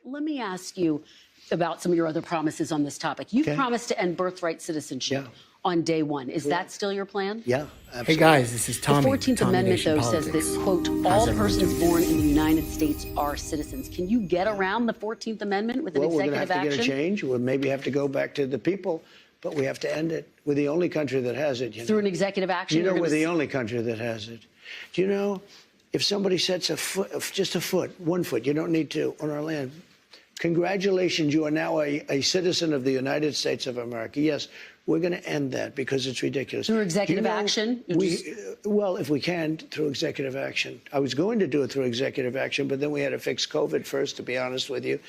let me ask you about some of your other promises on this topic. You've promised to end birthright citizenship on day one. Is that still your plan? Yeah, absolutely. Hey guys, this is Tommy. The 14th Amendment, though, Politics. says that, quote, all persons born in the United States are citizens. Can you get around the 14th Amendment with an executive action? We're going to have to get a change. We'll maybe have to go back to the people, but we have to end it. We're the only country that has it. Through an executive action? You know, we're the only country that has it. Do you know, if somebody sets a foot, just a foot, 1 foot, you don't need to, on our land, congratulations, you are now a citizen of the United States of America. Yes, we're going to end that because it's ridiculous. Through executive action? Well, if we can, through executive action. I was going to do it through executive action, but then we had to fix COVID first, to be honest with you.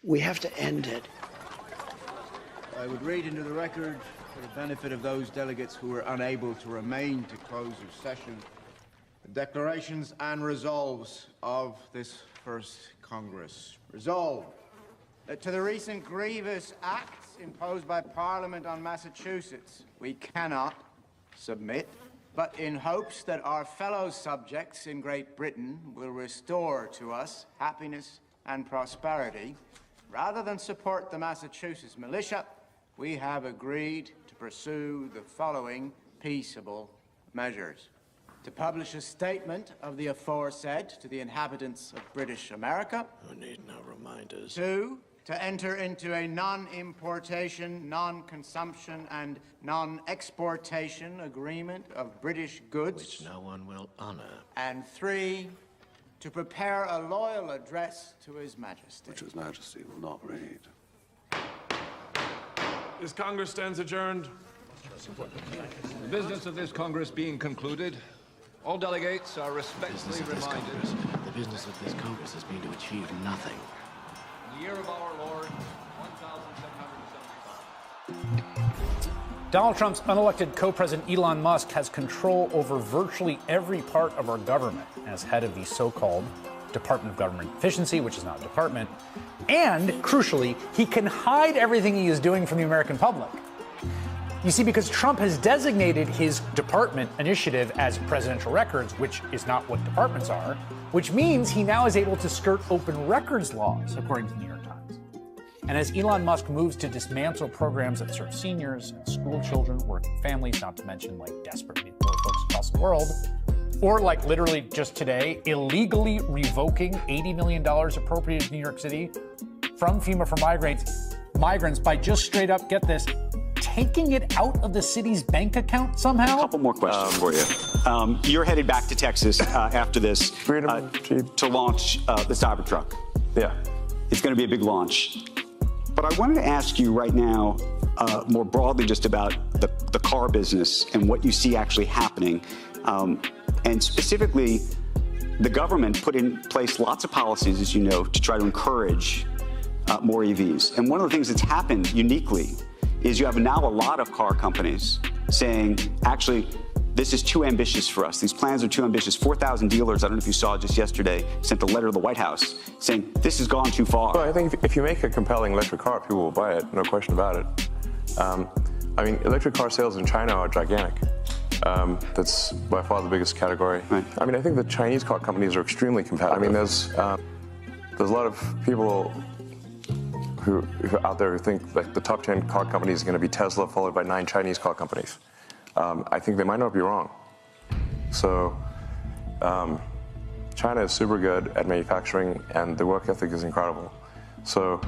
We have to end it. I would read into the record, for the benefit of those delegates who were unable to remain to close of session, the declarations and resolves of this first Congress. Resolved that to the recent grievous acts imposed by Parliament on Massachusetts, we cannot submit, but in hopes that our fellow subjects in Great Britain will restore to us happiness and prosperity, rather than support the Massachusetts militia, we have agreed to pursue the following peaceable measures. To publish a statement of the aforesaid to the inhabitants of British America. We need no reminders. 2, to enter into a non-importation, non-consumption, and non-exportation agreement of British goods. Which no one will honor. And 3, to prepare a loyal address to His Majesty. Which His Majesty will not read. This Congress stands adjourned. The business of this Congress being concluded, all delegates are respectfully reminded. The business of this Congress has been to achieve nothing. In the year of our Lord, 1775. Donald Trump's unelected co-president Elon Musk has control over virtually every part of our government as head of the so-called Department of Government Efficiency, which is not a department. And, crucially, he can hide everything he is doing from the American public. You see, because Trump has designated his department initiative as presidential records, which is not what departments are, which means he now is able to skirt open records laws, according to the New York Times. And as Elon Musk moves to dismantle programs that serve seniors and school children, working families, not to mention like desperately poor folks across the world, or like literally just today, illegally revoking $80 million appropriated to New York City from FEMA for migrants by just straight up, get this, taking it out of the city's bank account somehow? A couple more questions for you. You're headed back to Texas after this to launch the Cybertruck. Yeah. It's going to be a big launch. But I wanted to ask you right now, more broadly, just about the car business and what you see actually happening. And specifically, the government put in place lots of policies, as you know, to try to encourage more EVs. And one of the things that's happened uniquely is you have now a lot of car companies saying, actually, this is too ambitious for us. These plans are too ambitious. 4,000 dealers, I don't know if you saw just yesterday, sent a letter to the White House saying, this has gone too far. Well, I think if you make a compelling electric car, people will buy it, no question about it. I mean, electric car sales in China are gigantic. That's by far the biggest category. Right. I mean, I think the Chinese car companies are extremely competitive. I mean, there's a lot of people who out there who think like the top 10 car companies is going to be Tesla, followed by 9 Chinese car companies. I think they might not be wrong. So China is super good at manufacturing, and the work ethic is incredible. So,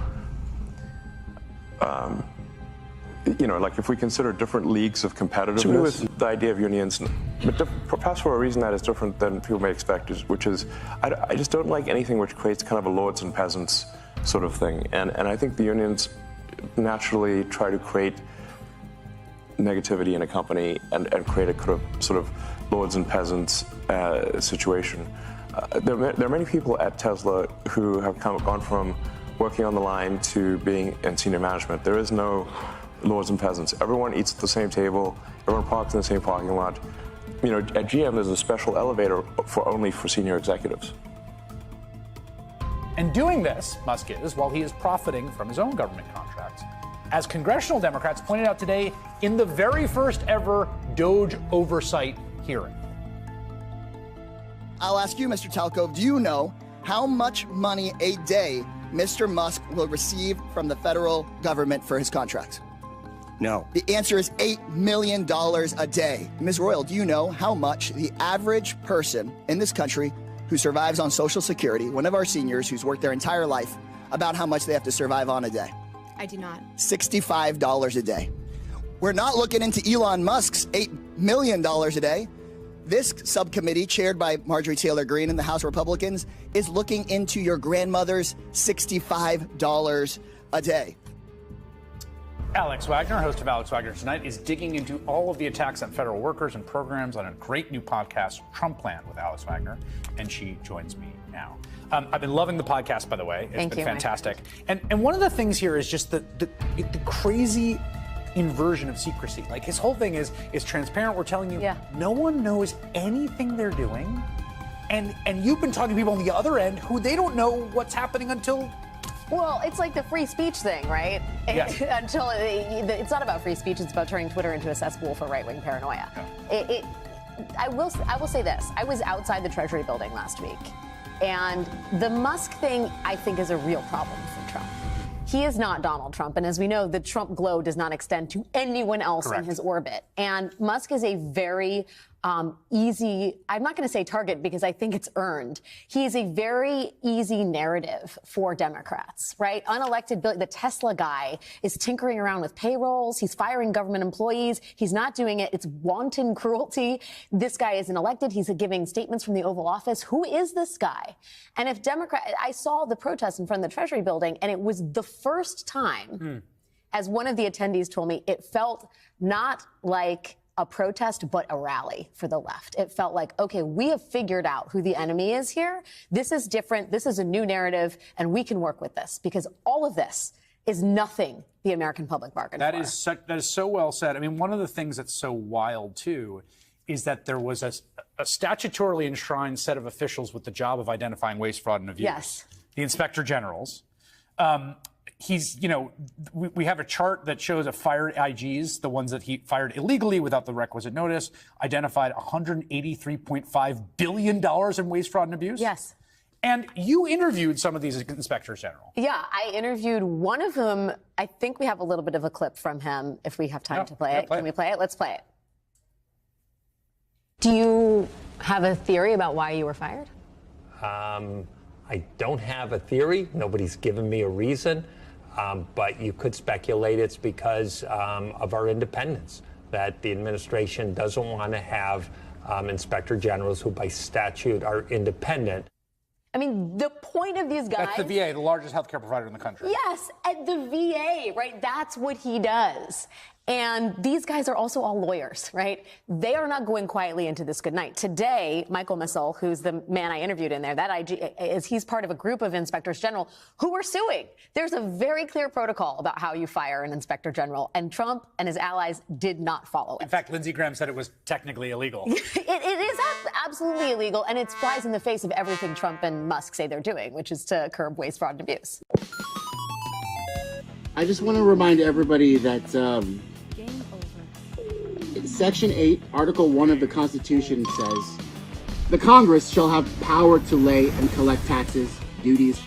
you know, like if we consider different leagues of competitiveness, the idea of unions, but perhaps for a reason that is different than people may expect, which is I just don't like anything which creates kind of a lords and peasants sort of thing. And I think the unions naturally try to create negativity in a company and create a sort of lords and peasants situation. There are many people at Tesla who have gone from working on the line to being in senior management. There is no lords and peasants. Everyone eats at the same table. Everyone parks in the same parking lot. You know, at GM, there's a special elevator only for senior executives. And doing this, Musk is, while he is profiting from his own government contracts, as congressional Democrats pointed out today in the very first ever DOGE oversight hearing. I'll ask you, Mr. Talcove, do you know how much money a day Mr. Musk will receive from the federal government for his contracts? No. The answer is $8 million a day. Ms. Royal, do you know how much the average person in this country who survives on Social Security, one of our seniors who's worked their entire life, about how much they have to survive on a day? I do not. $65 a day. We're not looking into Elon Musk's $8 million a day. This subcommittee, chaired by Marjorie Taylor Greene and the House Republicans, is looking into your grandmother's $65 a day. Alex Wagner, host of Alex Wagner Tonight, is digging into all of the attacks on federal workers and programs on a great new podcast, Trumpland, with Alex Wagner, and she joins me now. I've been loving the podcast, by the way. It's been fantastic. And one of the things here is just the crazy inversion of secrecy. Like, his whole thing is transparent. We're telling you, no one knows anything they're doing. And you've been talking to people on the other end who they don't know what's happening until... Well, it's like the free speech thing, right? Yes. Until it's not about free speech, it's about turning Twitter into a cesspool for right-wing paranoia. Yeah. I will say this. I was outside the Treasury building last week, and the Musk thing, I think, is a real problem for Trump. He is not Donald Trump, and as we know, the Trump glow does not extend to anyone else in his orbit. And Musk is a very easy, I'm not going to say target because I think it's earned. He is a very easy narrative for Democrats, right? Unelected, the Tesla guy is tinkering around with payrolls. He's firing government employees. He's not doing it. It's wanton cruelty. This guy isn't elected. He's giving statements from the Oval Office. Who is this guy? And if I saw the protest in front of the Treasury building, and it was the first time, as one of the attendees told me, it felt not like a protest, but a rally for the left. It felt like, okay, we have figured out who the enemy is here. This is different. This is a new narrative, and we can work with this because all of this is nothing the American public bargained for. That is so well said. I mean, one of the things that's so wild, too, is that there was a statutorily enshrined set of officials with the job of identifying waste, fraud, and abuse. Yes. The inspector generals. We have a chart that shows a fired IGs, the ones that he fired illegally without the requisite notice, identified $183.5 billion in waste, fraud, and abuse. Yes. And you interviewed some of these inspectors general. Yeah, I interviewed one of whom. I think we have a little bit of a clip from him if we have time to play it. Can we play it? Let's play it. Do you have a theory about why you were fired? I don't have a theory. Nobody's given me a reason. But you could speculate it's because of our independence, that the administration doesn't want to have inspector generals who by statute are independent. I mean, the point of these guys... That's the VA, the largest healthcare provider in the country. Yes, at the VA, right? That's what he does. And these guys are also all lawyers, right? They are not going quietly into this good night. Today, Michael Missel, who's the man I interviewed in there, that IG, he's part of a group of inspectors general who are suing. There's a very clear protocol about how you fire an inspector general, and Trump and his allies did not follow it. In fact, Lindsey Graham said it was technically illegal. It is absolutely illegal, and it flies in the face of everything Trump and Musk say they're doing, which is to curb waste, fraud, and abuse. I just want to remind everybody that Section 8, Article 1 of the Constitution says, the Congress shall have power to lay and collect taxes, duties,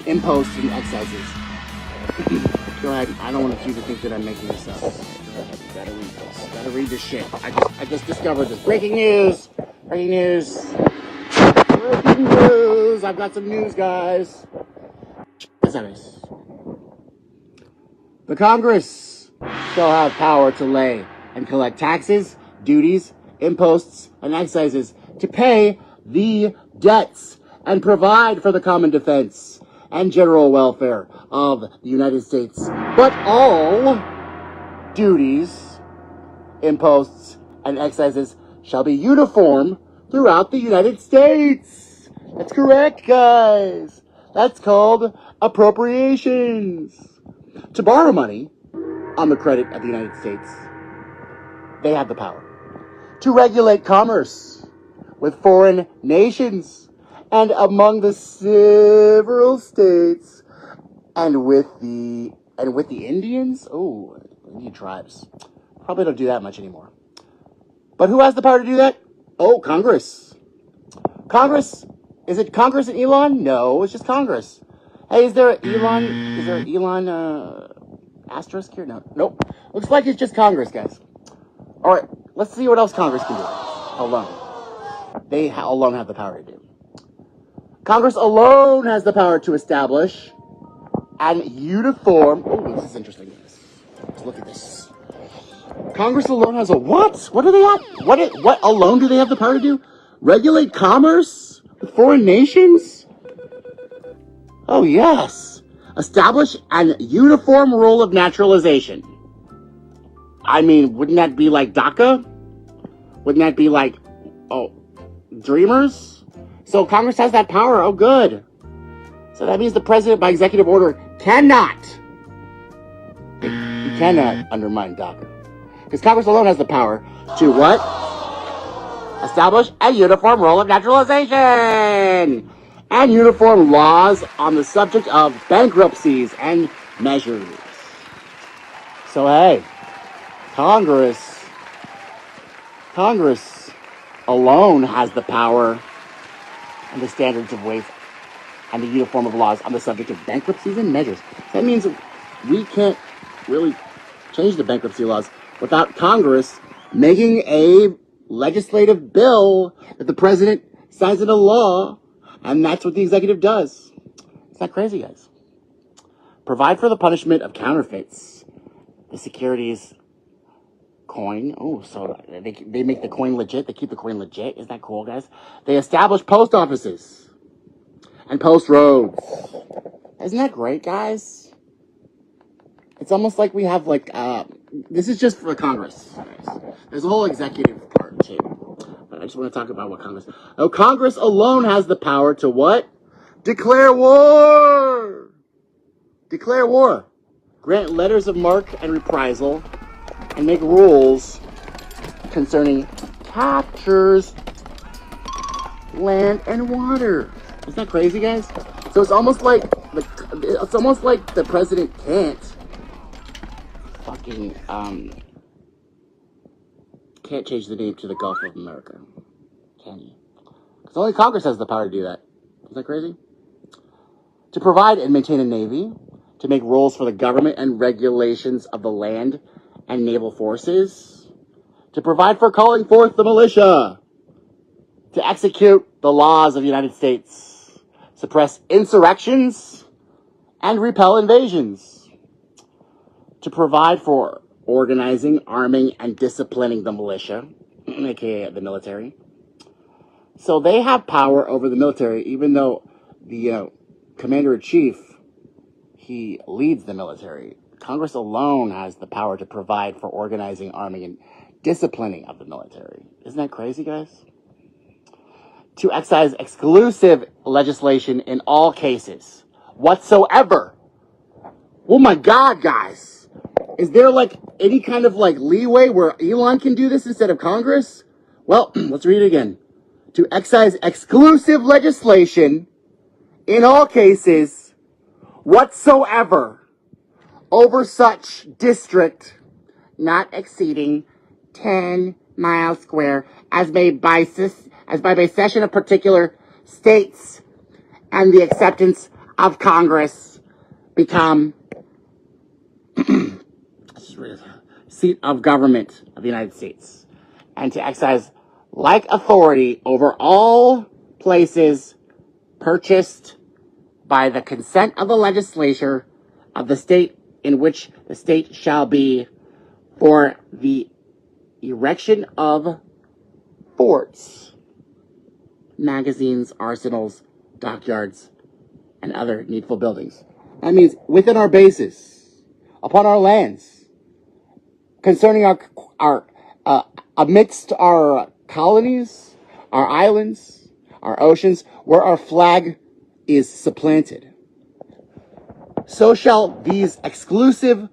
imposts, and excises. Go ahead. I don't want you to think that I'm making this up. Go ahead. You gotta read this. You gotta read this shit. I just discovered this. Breaking news! Breaking news! Breaking news! I've got some news, guys. The Congress shall have power to lay and collect taxes, duties, imposts, and excises to pay the debts and provide for the common defense and general welfare of the United States. But all duties, imposts, and excises shall be uniform throughout the United States. That's correct, guys. That's called appropriations. To borrow money on the credit of the United States, they have the power to regulate commerce with foreign nations and among the several states and with the Indians. Oh, Indian tribes. Probably don't do that much anymore. But who has the power to do that? Oh, Congress. Congress Is it Congress and Elon? No, it's just Congress. Hey, is there an Elon asterisk here? No. Nope. Looks like it's just Congress, guys. All right, let's see what else Congress can do alone. They alone have the power to do. Congress alone has the power to establish an uniform... Oh, this is interesting, guys. Let's look at this. Congress alone has a what? What do they have? What alone do they have the power to do? Regulate commerce with foreign nations? Oh, yes. Establish an uniform rule of naturalization. I mean, wouldn't that be like DACA? Wouldn't that be like, Dreamers? So Congress has that power. Oh, good. So that means the president, by executive order, cannot undermine DACA. Because Congress alone has the power to what? Establish a uniform rule of naturalization and uniform laws on the subject of bankruptcies and measures. So, hey, Congress alone has the power and the standards of ways and the uniform of laws on the subject of bankruptcies and measures. That means we can't really change the bankruptcy laws without Congress making a legislative bill that the president signs into law, and that's what the executive does. It's not crazy, guys. Provide for the punishment of counterfeits. The securities coin. Oh, so they make the coin legit. They keep the coin legit. Isn't that cool, guys? They establish post offices and post roads. Isn't that great, guys? It's almost like we have this is just for Congress. There's a whole executive part too. But I just want to talk about what Congress. Oh, Congress alone has the power to what? Declare war. Declare war. Grant letters of marque and reprisal, and make rules concerning captures, land, and water. Isn't that crazy, guys? So it's almost like the president can't change the name to the Gulf of America, can he? Because only Congress has the power to do that. Isn't that crazy? To provide and maintain a navy, to make rules for the government and regulations of the land and naval forces, to provide for calling forth the militia, to execute the laws of the United States, suppress insurrections, and repel invasions, to provide for organizing, arming, and disciplining the militia, aka the military. So they have power over the military, even though the commander-in-chief, he leads the military. Congress alone has the power to provide for organizing, arming, and disciplining of the military. Isn't that crazy, guys? To exercise exclusive legislation in all cases whatsoever. Oh my God, guys. Is there any kind of leeway where Elon can do this instead of Congress? Well, let's read it again. To exercise exclusive legislation in all cases whatsoever over such district not exceeding 10 miles square as by session of particular states and the acceptance of Congress become seat of government of the United States, and to exercise like authority over all places purchased by the consent of the legislature of the state in which the state shall be for the erection of forts, magazines, arsenals, dockyards, and other needful buildings. That means within our bases, upon our lands, concerning our amidst our colonies, our islands, our oceans, where our flag is supplanted. So shall these exclusive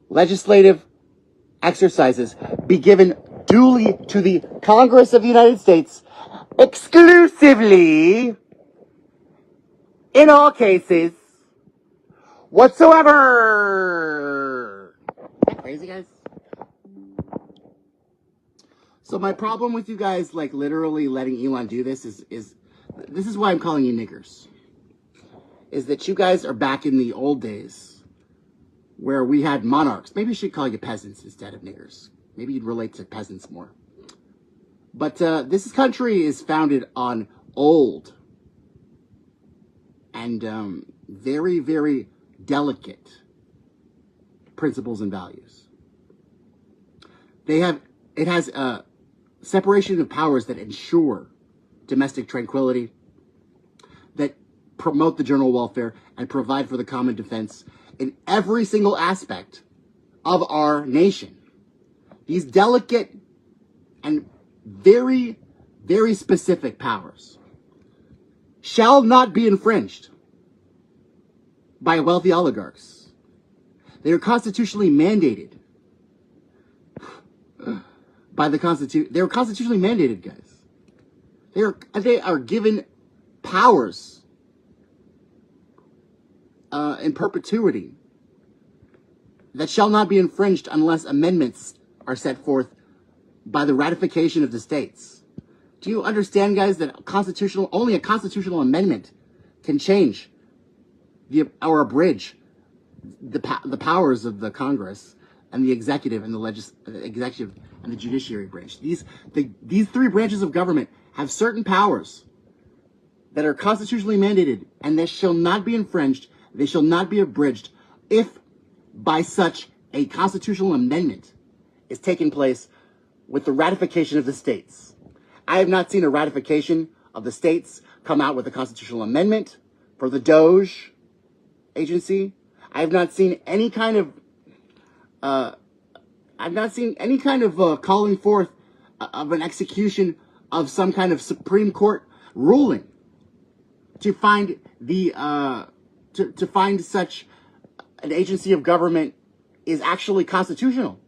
legislative exercises be given duly to the Congress of the United States, exclusively, in all cases whatsoever. Crazy, guys? So my problem with you guys literally letting Elon do this is this is why I'm calling you niggers, is that you guys are back in the old days where we had monarchs. Maybe I should call you peasants instead of niggers. Maybe you'd relate to peasants more. But this country is founded on old and very, very delicate principles and values. It has a separation of powers that ensure domestic tranquility, that promote the general welfare, and provide for the common defense in every single aspect of our nation. These delicate and very, very specific powers shall not be infringed by wealthy oligarchs. They are constitutionally mandated by the Constitution. They are constitutionally mandated, guys. They are given powers in perpetuity that shall not be infringed unless amendments are set forth by the ratification of the states. Do you understand, guys, that only a constitutional amendment can change or abridge the powers of the Congress and the executive and the executive and the judiciary branch? These three branches of government have certain powers that are constitutionally mandated, and they shall not be infringed. They shall not be abridged if by such a constitutional amendment is taking place with the ratification of the states. I have not seen a ratification of the states come out with a constitutional amendment for the Doge agency. I have not seen any kind of calling forth of an execution of some kind of Supreme Court ruling to find to find such an agency of government is actually constitutional.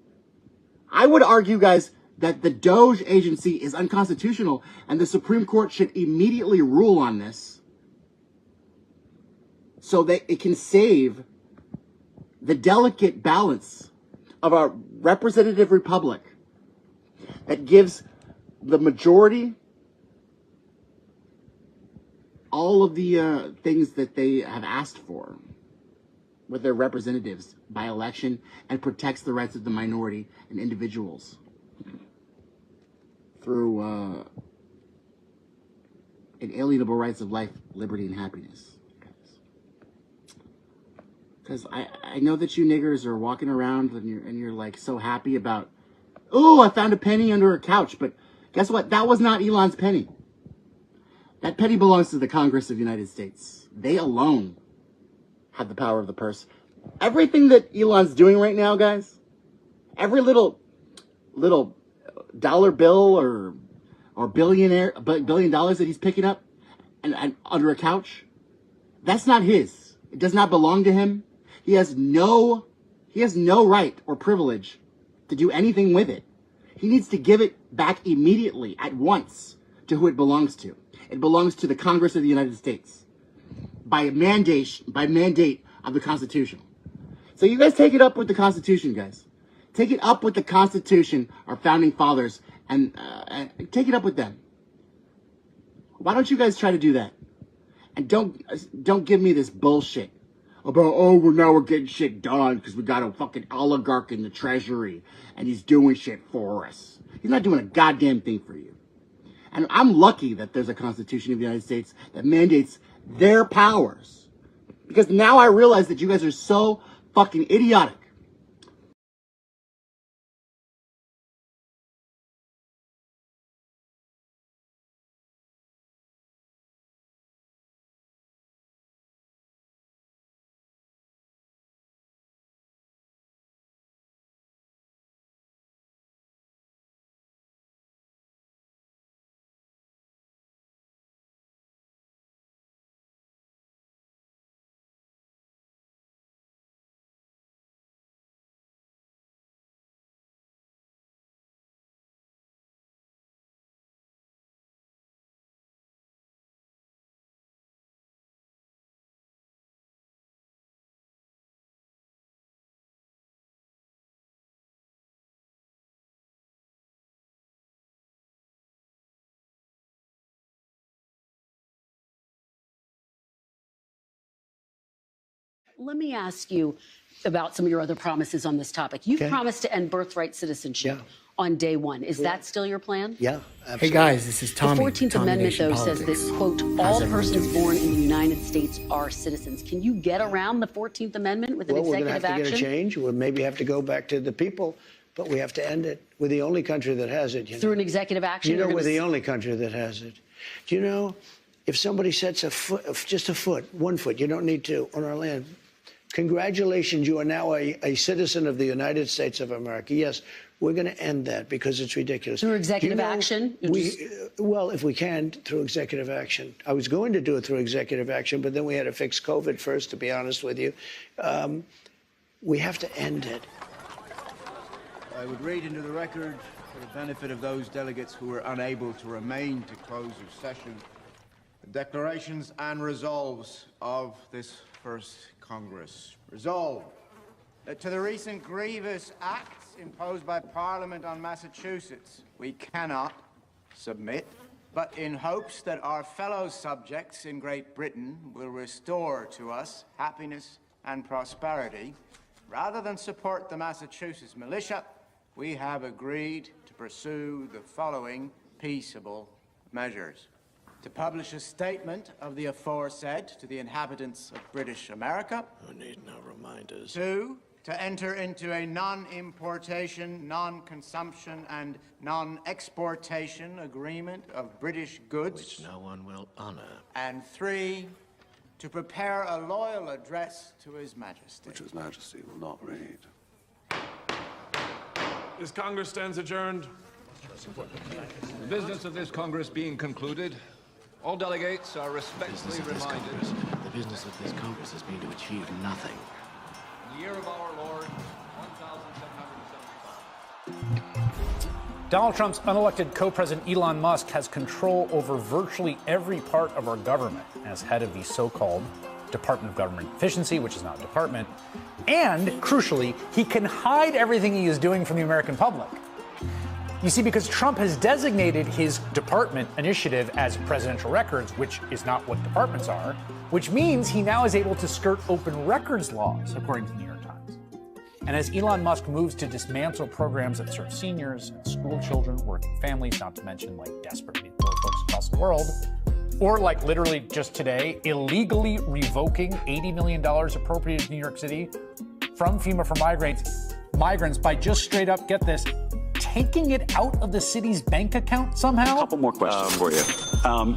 I would argue, guys, that the Doge agency is unconstitutional, and the Supreme Court should immediately rule on this so that it can save the delicate balance of our representative republic that gives the majority all of the things that they have asked for with their representatives by election, and protects the rights of the minority and individuals through inalienable rights of life, liberty, and happiness. Because I know that you niggers are walking around and you're like so happy about, oh, I found a penny under a couch. But guess what? That was not Elon's penny. That penny belongs to the Congress of the United States. They alone have the power of the purse. Everything that Elon's doing right now, guys, every little dollar bill or $1 billion that he's picking up and under a couch, that's not his. It does not belong to him. He has no right or privilege to do anything with it. He needs to give it back immediately, at once, to who it belongs to. It belongs to the Congress of the United States by mandate of the Constitution. So you guys take it up with the Constitution, guys. Take it up with the Constitution, our founding fathers, and take it up with them. Why don't you guys try to do that? And don't give me this bullshit about, oh, well, now we're getting shit done because we got a fucking oligarch in the treasury and he's doing shit for us. He's not doing a goddamn thing for you. And I'm lucky that there's a Constitution of the United States that mandates their powers. Because now I realize that you guys are so fucking idiotic. Let me ask you about some of your other promises on this topic. You've promised to end birthright citizenship on day one. Is that still your plan? Yeah, absolutely. Hey guys, this is Tommy. The 14th Tommy Amendment, Nation though, Politics. says that, quote, all persons born in the United States are citizens. Can you get around the 14th Amendment with an executive We're going to have to action? get a change. We'll maybe have to go back to the people, but we have to end it. We're the only country that has it. Through an executive action? You know, we're the only country that has it. Do you know, if somebody sets a foot, just a foot, 1 foot, you don't need to, on our land, congratulations, you are now a citizen of the United States of America. Yes, we're going to end that because it's ridiculous. Through executive action? Well, if we can, through executive action. I was going to do it through executive action, but then we had to fix COVID first, to be honest with you. We have to end it. I would read into the record, for the benefit of those delegates who were unable to remain to close of session, the declarations and resolves of this first Congress. Resolved that to the recent grievous acts imposed by Parliament on Massachusetts, we cannot submit, but in hopes that our fellow subjects in Great Britain will restore to us happiness and prosperity, rather than support the Massachusetts militia, we have agreed to pursue the following peaceable measures. To publish a statement of the aforesaid to the inhabitants of British America. I need no reminders. 2, to enter into a non-importation, non-consumption, and non-exportation agreement of British goods. Which no one will honor. And 3, to prepare a loyal address to His Majesty. Which His Majesty will not read. This Congress stands adjourned. The business of this Congress being concluded, all delegates are respectfully reminded. The business of this Congress has been to achieve nothing. In the year of our Lord, 1775. Donald Trump's unelected co-president Elon Musk has control over virtually every part of our government as head of the so-called Department of Government Efficiency, which is not a department. And, crucially, he can hide everything he is doing from the American public. You see, because Trump has designated his department initiative as presidential records, which is not what departments are, which means he now is able to skirt open records laws, according to the New York Times. And as Elon Musk moves to dismantle programs that serve seniors and school children, working families, not to mention like desperately poor folks across the world, or like literally just today, illegally revoking $80 million appropriated to New York City from FEMA for migrants by just straight up, get this, taking it out of the city's bank account somehow? A couple more questions for you.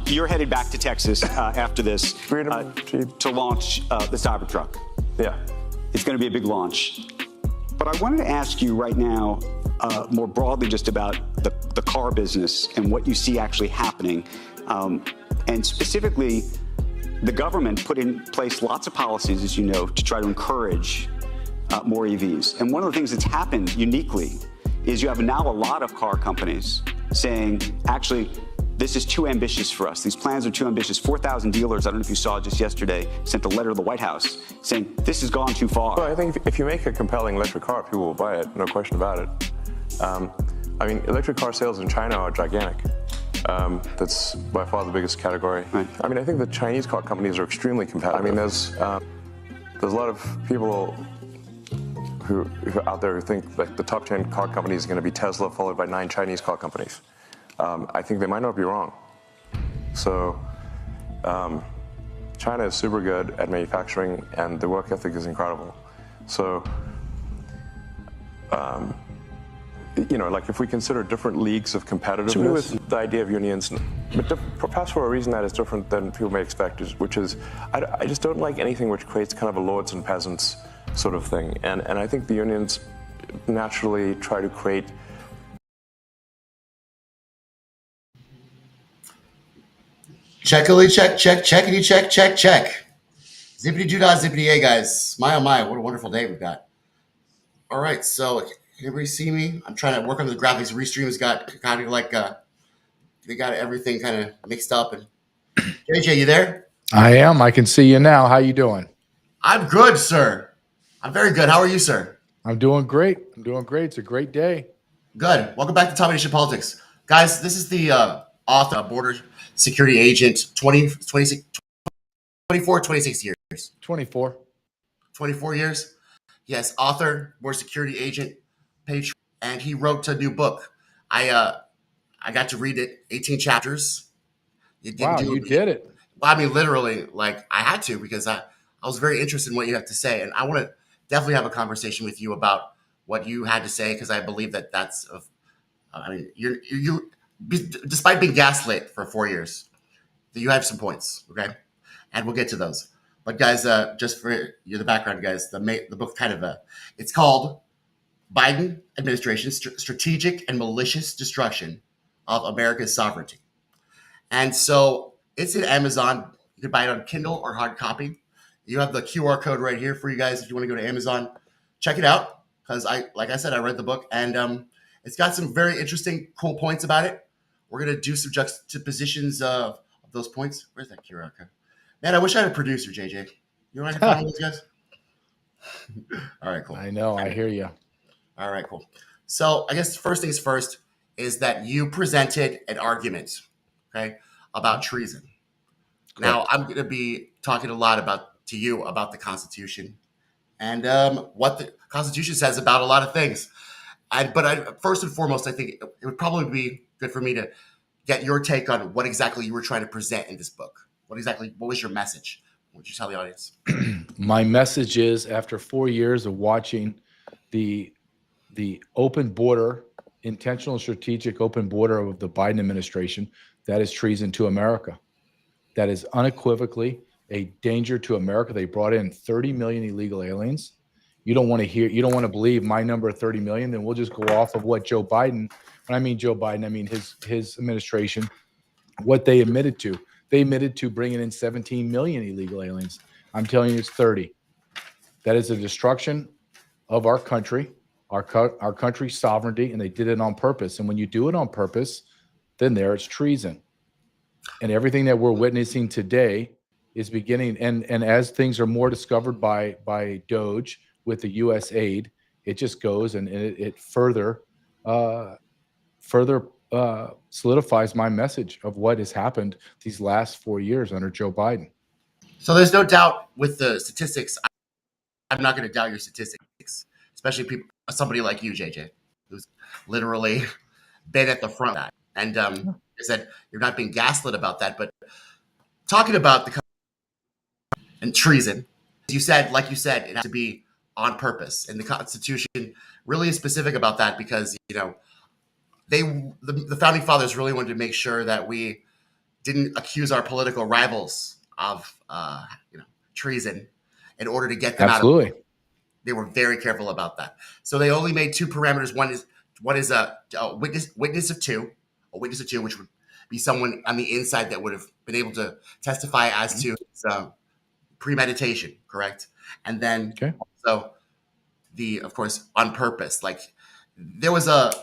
You're headed back to Texas after this to launch the Cybertruck. Yeah. It's going to be a big launch. But I wanted to ask you right now, more broadly, just about the car business and what you see actually happening. And specifically, the government put in place lots of policies, as you know, to try to encourage more EVs. And one of the things that's happened uniquely is you have now a lot of car companies saying, actually, this is too ambitious for us. These plans are too ambitious. 4,000 dealers, I don't know if you saw just yesterday, sent a letter to the White House saying, this has gone too far. Well, I think if you make a compelling electric car, people will buy it, no question about it. I mean, electric car sales in China are gigantic. That's by far the biggest category. Right. I mean, I think the Chinese car companies are extremely competitive. I mean, there's a lot of people who out there who think like the top 10 car companies is going to be Tesla, followed by 9 Chinese car companies. I think they might not be wrong. So China is super good at manufacturing, and the work ethic is incredible. So, you know, like if we consider different leagues of competitiveness, with the idea of unions, but perhaps for a reason that is different than people may expect, which is I just don't like anything which creates kind of a lords and peasants sort of thing. And I think the unions naturally try to create. Checkily check, checkity check, check. Zippity doo dah, zippity yay, guys. My oh my, what a wonderful day we've got. All right, so can everybody see me? I'm trying to work on the graphics. Restream's got kind of like they got everything kind of mixed up. And JJ, you there? I am. I can see you now. How you doing? I'm good, sir. I'm very good. How are you, sir? I'm doing great. It's a great day. Good. Welcome back to Tommy Nation Politics. Guys, this is the author, border security agent, 24, 26 years. 24. 24 years. Yes, author, war security agent, Patriotic, and he wrote a new book. I got to read it, 18 chapters. Wow, you did it. I mean, literally, like I had to because I was very interested in what you have to say, and I want to definitely have a conversation with you about what you had to say because I believe that that's. I mean, you despite being gaslit for 4 years, you have some points, okay, and we'll get to those. But guys, just for the background, guys, the book kind of it's called Biden Administration Strategic and Malicious Destruction of America's Sovereignty. And so it's in Amazon. You can buy it on Kindle or hard copy. You have the QR code right here for you guys if you want to go to Amazon. Check it out because like I said, I read the book and it's got some very interesting, cool points about it. We're going to do some juxtapositions of those points. Where's that QR code? Man, I wish I had a producer, JJ. You want to follow those guys? All right, cool. I know. I hear you. All right, cool. So I guess first things first is that you presented an argument, okay, about treason. Correct. Now I'm going to be talking a lot to you about the Constitution and what the Constitution says about a lot of things. But first and foremost, I think it would probably be good for me to get your take on what exactly you were trying to present in this book. What was your message? What would you tell the audience? My message is, after 4 years of watching the open border, intentional strategic open border of the Biden administration, that is treason to America. That is unequivocally a danger to America. They brought in 30 million illegal aliens. You don't want to believe my number of 30 million, then we'll just go off of what Joe Biden, when I mean Joe Biden, I mean his administration, what they admitted to. They admitted to bringing in 17 million illegal aliens. I'm telling you, it's 30. That is a destruction of our country, our country's sovereignty, and they did it on purpose. And when you do it on purpose, then there it's treason. And everything that we're witnessing today is beginning. And as things are more discovered by Doge with the U.S. aid, it just goes and it further solidifies my message of what has happened these last 4 years under Joe Biden. So there's no doubt with the statistics. I'm not going to doubt your statistics, especially somebody like you, JJ, who's literally been at the front of that. And I said you're not being gaslit about that, but talking about the and treason, like you said, it has to be on purpose, and the Constitution really is specific about that because the founding fathers really wanted to make sure that we didn't accuse our political rivals of treason in order to get them Absolutely. out of. They were very careful about that. So they only made two parameters. One is a witness of two, which would be someone on the inside that would have been able to testify as to premeditation, correct? And then also of course, on purpose. Like there was a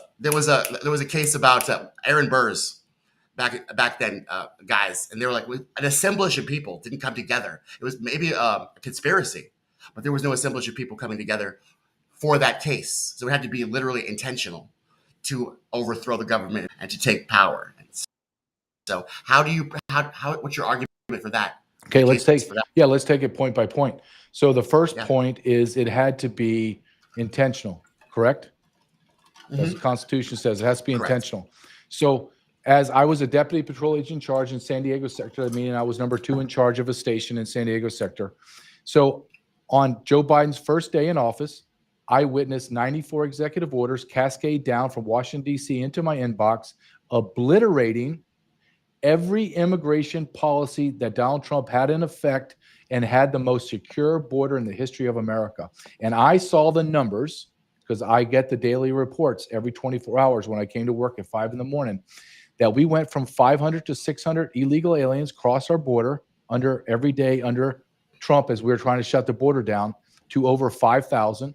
case about Aaron Burr's back then, guys, and they were like an assemblage of people didn't come together. It was maybe a conspiracy, but there was no assemblage of people coming together for that case. So it had to be literally intentional to overthrow the government and to take power. So what's your argument for that? Okay, let's take it point by point. So the first point is it had to be intentional, correct? Mm-hmm. As the Constitution says, it has to be intentional. So as I was a deputy patrol agent in charge in San Diego sector, meaning I was number 2 in charge of a station in San Diego sector. So on Joe Biden's first day in office, I witnessed 94 executive orders cascade down from Washington, D.C. into my inbox, obliterating every immigration policy that Donald Trump had in effect and had the most secure border in the history of America. And I saw the numbers because I get the daily reports every 24 hours when I came to work at 5 in the morning, that we went from 500 to 600 illegal aliens cross our border every day under Trump as we were trying to shut the border down to over 5,000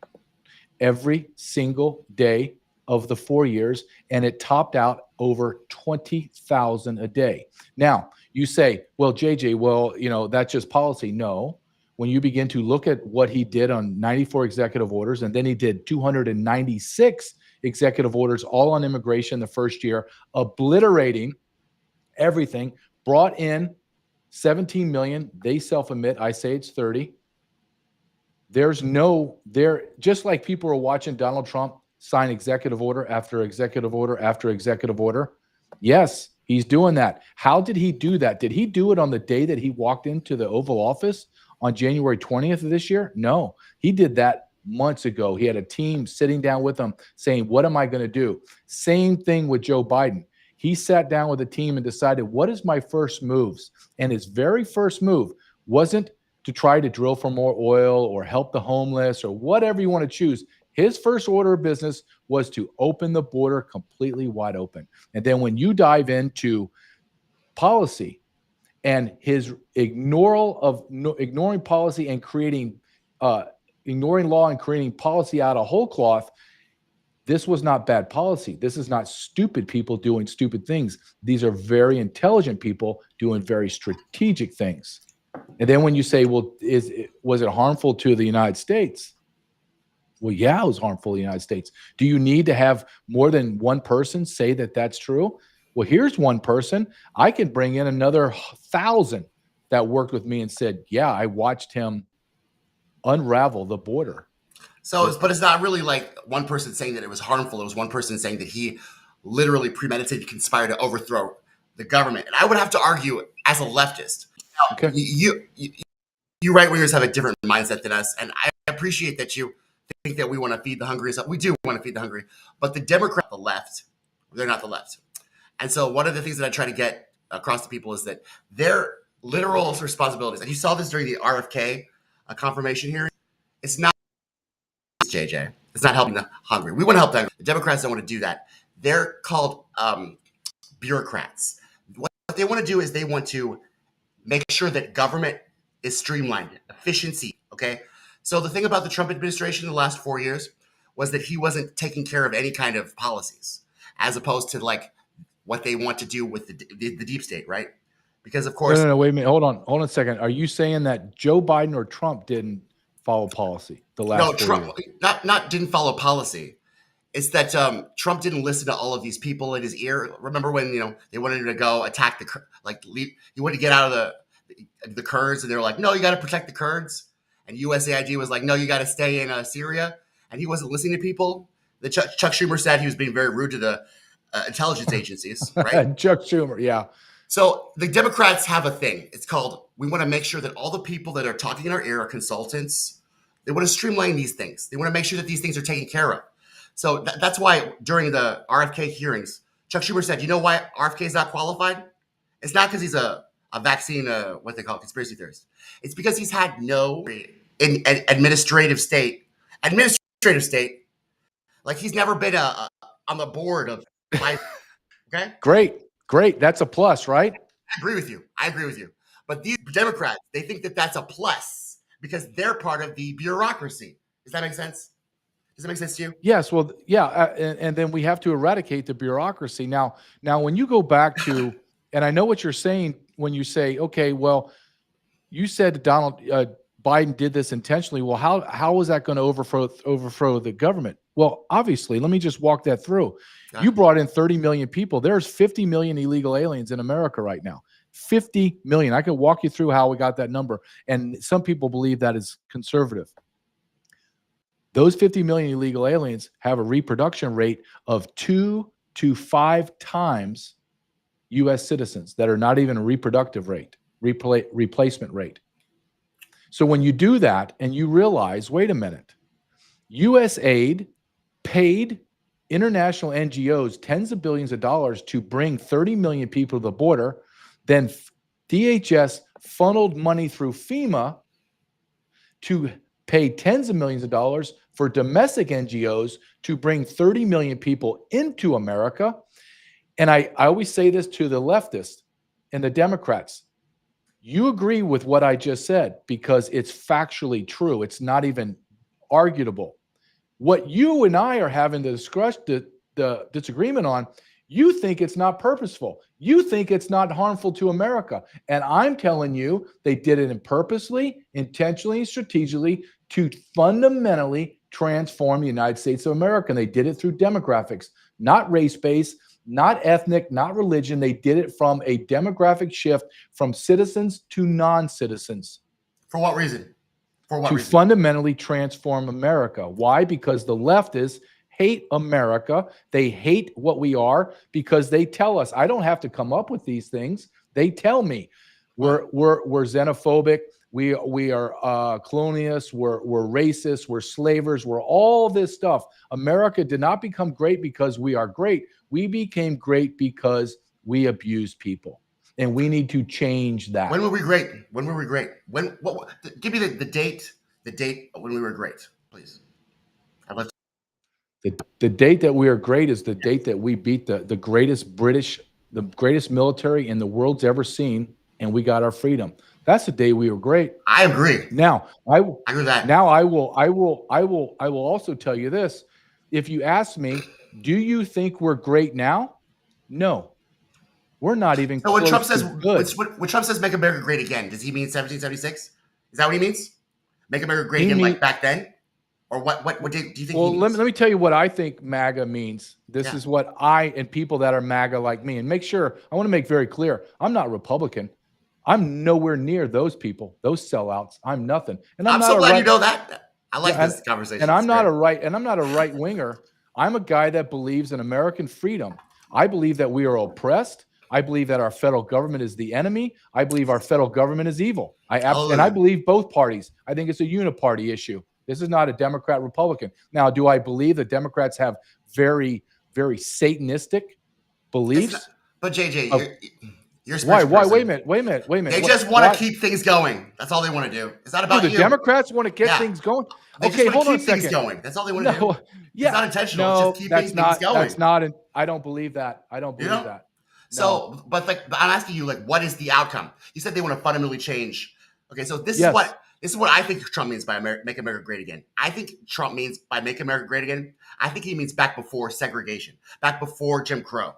every single day of the 4 years, and it topped out over 20,000 a day. Now, you say, well, JJ, that's just policy. No. When you begin to look at what he did on 94 executive orders, and then he did 296 executive orders, all on immigration the first year, obliterating everything, brought in 17 million. They self-admit, I say it's 30. just like people are watching Donald Trump sign executive order after executive order after executive order. Yes, he's doing that. How did he do that? Did he do it on the day that he walked into the Oval Office on January 20th of this year? No, he did that months ago. He had a team sitting down with him saying, what am I going to do? Same thing with Joe Biden. He sat down with a team and decided, what is my first moves? And his very first move wasn't to try to drill for more oil or help the homeless or whatever you want to choose. His first order of business was to open the border completely wide open. And then when you dive into policy and his ignoring policy and creating ignoring law and creating policy out of whole cloth, this was not bad policy. This is not stupid people doing stupid things. These are very intelligent people doing very strategic things. And then when you say, well, was it harmful to the United States? Well, yeah, it was harmful to the United States. Do you need to have more than one person say that that's true? Well, here's one person. I can bring in another 1,000 that worked with me and said, yeah, I watched him unravel the border. So, but it's not really like one person saying that it was harmful. It was one person saying that he literally premeditated, conspired to overthrow the government. And I would have to argue, as a leftist, now, you right wingers have a different mindset than us, and I appreciate that you think that we want to feed the hungry. We do want to feed the hungry, but the Democrats, the left, they're not the left. And so one of the things that I try to get across to people is that their literal responsibilities, and you saw this during the RFK confirmation hearing, it's not JJ. It's not helping the hungry. We want to help them. The Democrats don't want to do that. They're called bureaucrats. What they want to do is they want to make sure that government is streamlined, efficiency, okay? So the thing about the Trump administration in the last 4 years was that he wasn't taking care of any kind of policies, as opposed to like what they want to do with the deep state, right? Because of course— No, wait a minute. Hold on a second. Are you saying that Joe Biden or Trump didn't follow policy the last 4 years? No, Trump not didn't follow policy. It's that Trump didn't listen to all of these people in his ear. Remember when they wanted him to go attack he wanted to get out of the Kurds, and they were like, no, you got to protect the Kurds. And USAID was like, no, you got to stay in Syria. And he wasn't listening to people. Chuck Schumer said he was being very rude to the intelligence agencies, right? Chuck Schumer, yeah. So the Democrats have a thing. It's called, we want to make sure that all the people that are talking in our ear are consultants. They want to streamline these things. They want to make sure that these things are taken care of. So that's why during the RFK hearings, Chuck Schumer said, you know why RFK is not qualified? It's not because he's a vaccine, what they call conspiracy theorist. It's because he's had no administrative state. Like he's never been on the board of life. Okay? Great. That's a plus, right? I agree with you. But these Democrats, they think that that's a plus because they're part of the bureaucracy. Does that make sense? Does that make sense to you? Yes. Well, yeah. And then we have to eradicate the bureaucracy. Now, when you go back to, and I know what you're saying when you say, okay, well, you said Donald Biden did this intentionally. Well, how was that going to overthrow the government? Well, obviously, let me just walk that through. You brought in 30 million people. There's 50 million illegal aliens in America right now. 50 million. I could walk you through how we got that number. And some people believe that is conservative. Those 50 million illegal aliens have a reproduction rate of 2 to 5 times U.S. citizens that are not even a reproductive rate, replacement rate. So when you do that and you realize, wait a minute, U.S. aid paid international NGOs tens of billions of dollars to bring 30 million people to the border, then DHS funneled money through FEMA to pay tens of millions of dollars for domestic NGOs to bring 30 million people into America. And I always say this to the leftists and the Democrats. You agree with what I just said because it's factually true. It's not even arguable. What you and I are having the disagreement on, you think it's not purposeful. You think it's not harmful to America. And I'm telling you, they did it purposely, intentionally, strategically to fundamentally transform the United States of America. And they did it through demographics, not race-based, not ethnic, not religion. They did it from a demographic shift from citizens to non-citizens. For what reason? For what to reason? fundamentally transform America. Why? Because the leftists hate America. They hate what we are because they tell us. I don't have to come up with these things. They tell me we're xenophobic. We are colonialists. We're racist. We're slavers. We're all this stuff. America did not become great because we are great. We became great because we abuse people, and we need to change that. When were we great? When were we great? Give me the date. The date when we were great, please. I'd love to. The date that we are great is the date that we beat the greatest military in the world's ever seen, and we got our freedom. That's the day we were great. I agree. Now I agree with that. Now I will also tell you this. If you ask me, do you think we're great now? No, we're not even. So when Trump says good. when Trump says "Make America Great Again," does he mean 1776? Is that what he means? Make America great again, like back then, or what? What do you think? Well, he means? let me tell you what I think MAGA means. This is what I and people that are MAGA like me, and make sure I want to make very clear. I'm not Republican. I'm nowhere near those people, those sellouts. I'm nothing. And I'm not so a glad you know that. I like this and, conversation. And I'm not a right winger. I'm a guy that believes in American freedom. I believe that we are oppressed. I believe that our federal government is the enemy. I believe our federal government is evil. And I believe both parties. I think it's a uniparty issue. This is not a Democrat Republican. Now, do I believe that Democrats have very, very Satanistic beliefs? But JJ, you're why? Wait a minute. They just want to keep things going. That's all they want to do. It's not about the Democrats want to get things going. They okay, hold on a second. Things going. That's all they want to do. Yeah, it's not intentional. No, it's just keeping things going. That's not. I don't believe that. I don't believe that. No. So, but I'm asking you, what is the outcome? You said they want to fundamentally change. Okay, so this is what I think Trump means by Make America Great Again. I think Trump means by Make America Great Again. I think he means back before segregation, back before Jim Crow.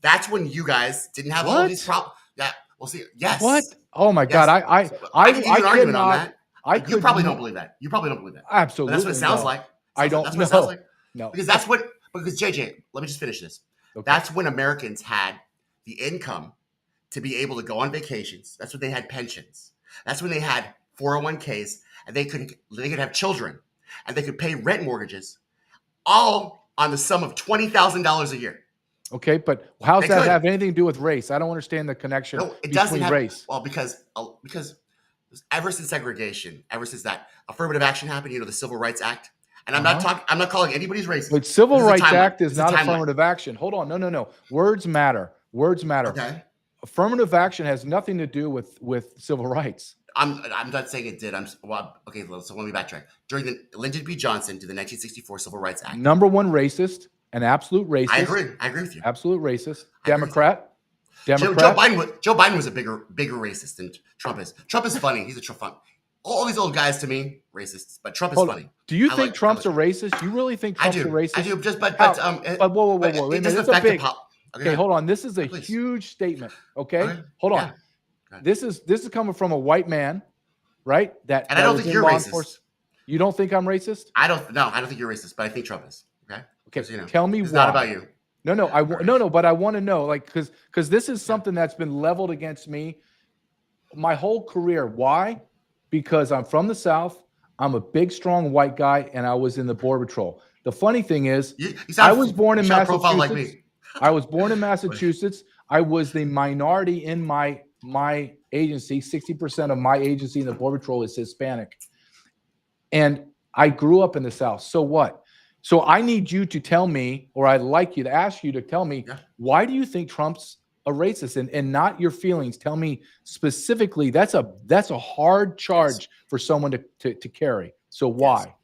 That's when you guys didn't have all these problems. Yeah, we'll see. Yes. What? Oh my God! I can give you an argument on that. You probably don't believe that. Absolutely. But that's what it sounds like. I don't know. That's what it sounds like. No. Because JJ, let me just finish this. Okay. That's when Americans had the income to be able to go on vacations. That's when they had pensions. That's when they had 401ks, and they could have children, and they could pay rent mortgages, all on the sum of $20,000 a year. Okay, but how's that have anything to do with race? I don't understand the connection between race. Well, because ever since segregation, ever since that affirmative action happened, the Civil Rights Act, and I'm not calling anybody's racist. But Civil Rights Act is not affirmative action. Hold on, no. Words matter. Words matter. Okay. Affirmative action has nothing to do with civil rights. I'm not saying it did. Okay, so let me backtrack. During the Lyndon B. Johnson did the 1964 Civil Rights Act. Number one racist, an absolute racist. I agree with you. Absolute racist. Democrat. Joe Biden was a bigger racist than Trump is. Trump is funny. He's a Trump fun. All these old guys to me, racists, but Trump is funny. Do you think Trump's a racist? You really think Trump's a racist? I do. Whoa. It doesn't affect the Okay, hold on. This is a huge statement. Okay, hold on. This is coming from a white man, right? And I don't think you're racist. You don't think I'm racist? I don't think you're racist, but I think Trump is. Okay. Tell me why. It's not about you. No. But I want to know, because this is something that's been leveled against me my whole career. Why? Because I'm from the South. I'm a big, strong white guy, and I was in the Border Patrol. The funny thing is, I was born in Massachusetts. Like me. I was born in Massachusetts. I was the minority in my agency. 60% of my agency in the Border Patrol is Hispanic. And I grew up in the South. So what? So I need you to tell me, or I'd like you to ask you to tell me, why do you think Trump's a racist? And not your feelings. Tell me specifically. That's a hard charge for someone to carry. So why? Yes.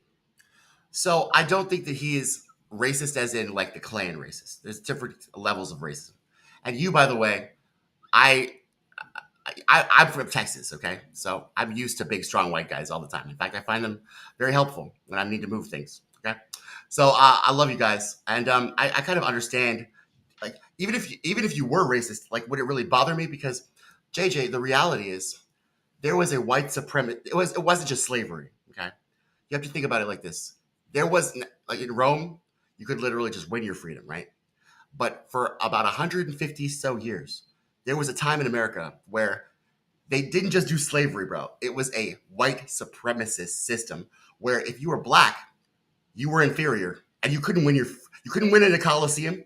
So I don't think that he is racist as in like the Klan racist. There's different levels of racism. And you, by the way, I'm from Texas, okay? So I'm used to big, strong white guys all the time. In fact, I find them very helpful when I need to move things, okay? So I love you guys. And I kind of understand, like, even if you were racist, like, would it really bother me? Because, JJ, the reality is there was a white supremacist. It wasn't just slavery, okay? You have to think about it like this. There was, like in Rome, you could literally just win your freedom, right? But for about 150 so years, there was a time in America where they didn't just do slavery, bro. It was a white supremacist system where if you were black, you were inferior and you couldn't win in a Coliseum.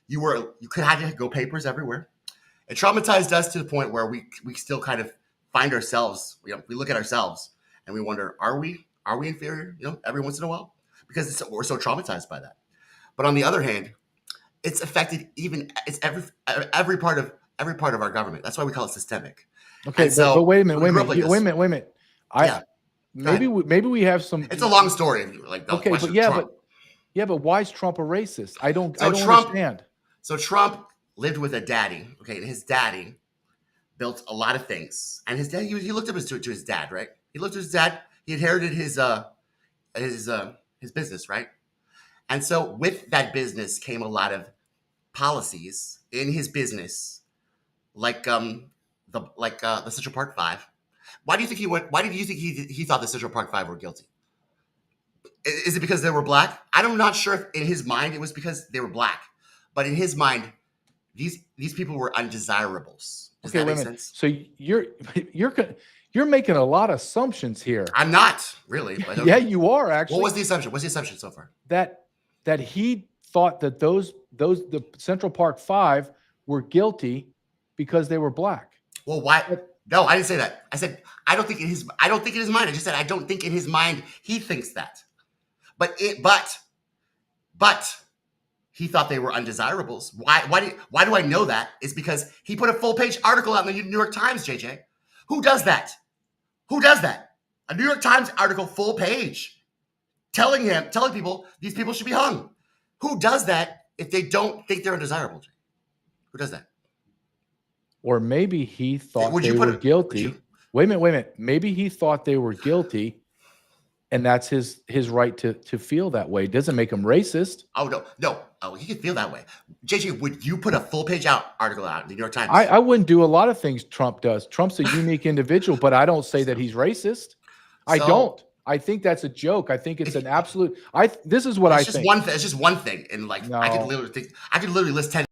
You had to go papers everywhere. It traumatized us to the point where we still kind of find ourselves, we look at ourselves and we wonder, are we inferior, every once in a while? Because we're so traumatized by that. But on the other hand, it's affected every part of our government. That's why we call it systemic. Okay, but wait a minute. Maybe we have some. It's a long story. Okay, but why is Trump a racist? I don't understand. So Trump lived with a daddy. Okay, and his daddy built a lot of things, and his dad he looked up to his dad, right? He looked at his dad. He inherited his business, right? And so with that business came a lot of policies in his business, like the Central Park Five. Why do you think he thought the Central Park Five were guilty? Is it because they were black? I'm not sure if in his mind it was because they were black, but in his mind, these people were undesirables. Does that make sense? So you're making a lot of assumptions here. I'm not really. Yeah, you are actually. What was the assumption? What's the assumption so far? That he thought that the Central Park Five were guilty because they were black. Well, why? No, I didn't say that. I said I don't think in his mind. I just said I don't think in his mind he thinks that. But he thought they were undesirables. Why do I know that? It's because he put a full page article out in the New York Times, JJ. Who does that? A New York Times article, full page, telling people these people should be hung. Who does that if they don't think they're undesirable? Who does that? Or maybe he thought they were guilty. Wait a minute. Maybe he thought they were guilty, and that's his right to feel that way. It doesn't make him racist. Oh, no. Oh, he can feel that way. JJ, would you put a full page article out in the New York Times? I wouldn't do a lot of things Trump does. Trump's a unique individial, but I don't say that he's racist. I don't. I think that's a joke. I think it's an absolute. This is what I think. It's just one thing, and no. I could literally list 10.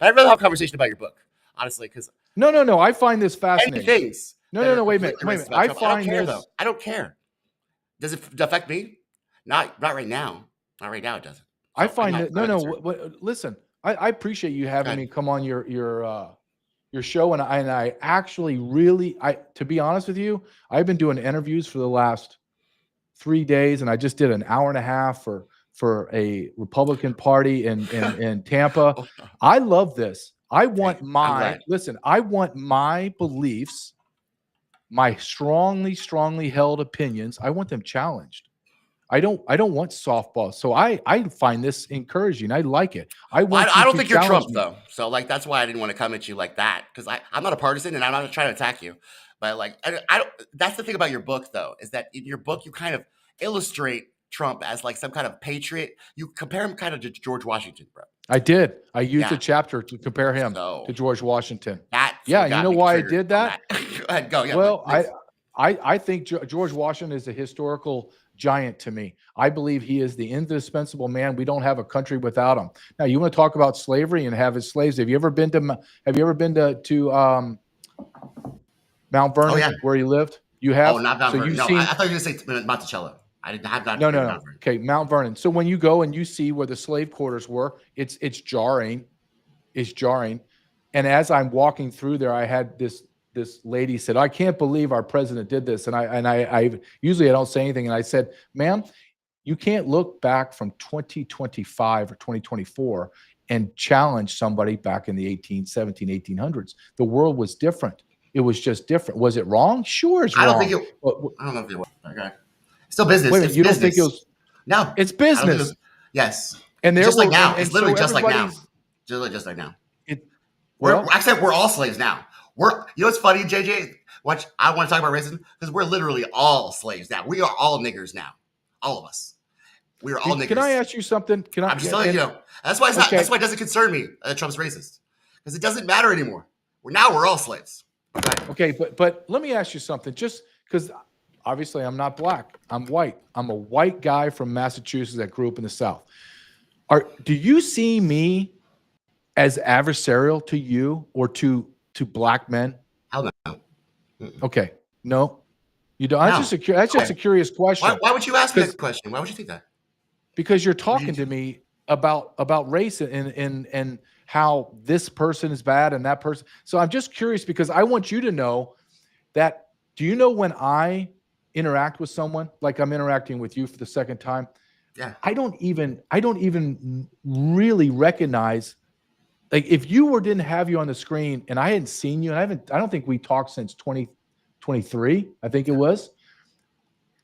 I'd rather have a conversation about your book, honestly, because no. I find this fascinating. Things. No. Wait a minute. I find this. I don't care. Does it affect me? Not right now. Not right now. It doesn't. I find that listen. I appreciate you having me come on your show, and I actually really to be honest with you, I've been doing interviews for the last 3 days, and I just did an hour and a half for a Republican Party in Tampa. I love this. I want my beliefs, my strongly held opinions. I want them challenged. I don't want softball. So I find this encouraging. I like it. I don't think you're Trump though. So that's why I didn't want to come at you like that, because I'm not a partisan and I'm not trying to attack you. But I don't. That's the thing about your book though, is that in your book you kind of illustrate Trump as some kind of patriot. You compare him kind of to George Washington, bro. I did. I used a chapter to compare him to George Washington. You know why I did that? Go ahead, go. Yeah, well, I think George Washington is a historical giant to me. I believe he is the indispensable man. We don't have a country without him. Now, you want to talk about slavery and have his slaves? Have you ever been to Mount Vernon, where he lived? You have. Oh, not Mount Vernon. No, I thought you were going to say Monticello. I didn't have that. No. Okay, Mount Vernon. So when you go and you see where the slave quarters were, it's jarring. It's jarring. And as I'm walking through there, I had this lady said, "I can't believe our president did this." And I usually I don't say anything. And I said, "Ma'am, you can't look back from 2025 or 2024 and challenge somebody back in the 1800s. The world was different. It was just different. Was it wrong? Sure, it's wrong. I don't know if it was. Okay. Still business. Wait a minute, you don't think it was? No, it's business. Yes, and just like now. It's literally just like now. Just like now. We're all slaves now. You know what's funny, JJ? I want to talk about racism because we're literally all slaves now. We are all niggers now. All of us. We are all niggers. Can I ask you something? I'm just telling you. That's why that's why it doesn't concern me that Trump's racist, because it doesn't matter anymore. We're all slaves. Okay, but let me ask you something. Just because obviously I'm not black, I'm white. I'm a white guy from Massachusetts that grew up in the South. Do you see me as adversarial to you or to to black men? Hell no. Okay, no, you don't. No. That's just a curious question. Why would you ask me that question? Why would you think that? Because you're talking to me about race and how this person is bad and that person. So I'm just curious because I want you to know that. Do you know when I interact with someone, like I'm interacting with you for the second time? Yeah. I don't even really recognize, like, if didn't have you on the screen and I hadn't seen you, and I don't think we talked since 2023, I think it was.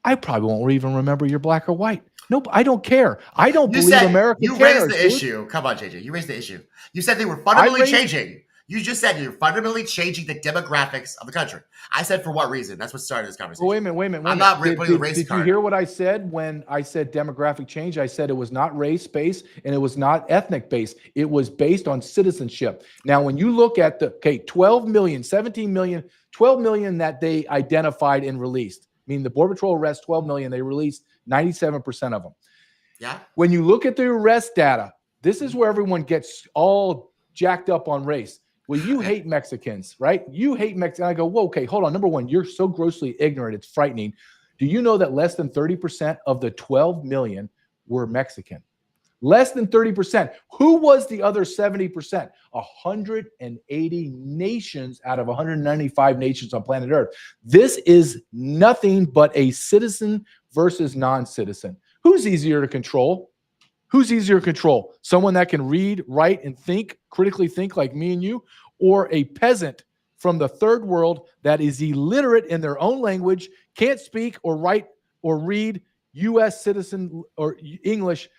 I probably won't even remember you're black or white. Nope, I don't care. I don't believe America cares. You raised the issue. Come on, JJ. You raised the issue. You said they were fundamentally changing. You just said you're fundamentally changing the demographics of the country. I said for what reason? That's what started this conversation. Wait a minute. I'm not putting the race card. Did you hear what I said when I said demographic change? I said it was not race-based and it was not ethnic-based. It was based on citizenship. Now, when you look at 12 million, 17 million, 12 million that they identified and released, meaning the Border Patrol arrests 12 million, they released 97% of them. Yeah. When you look at the arrest data, this is where everyone gets all jacked up on race. Well, you hate Mexicans, right? You hate Mexicans. I go, whoa, okay, hold on. Number one, you're so grossly ignorant, it's frightening. Do you know that less than 30% of the 12 million were Mexican? Less than 30%. Who was the other 70%? 180 nations out of 195 nations on planet Earth. This is nothing but a citizen versus non-citizen. Who's easier to control? Who's easier to control? Someone that can read, write, and critically think like me and you, or a peasant from the third world that is illiterate in their own language, can't speak or write or read U.S. citizen or English?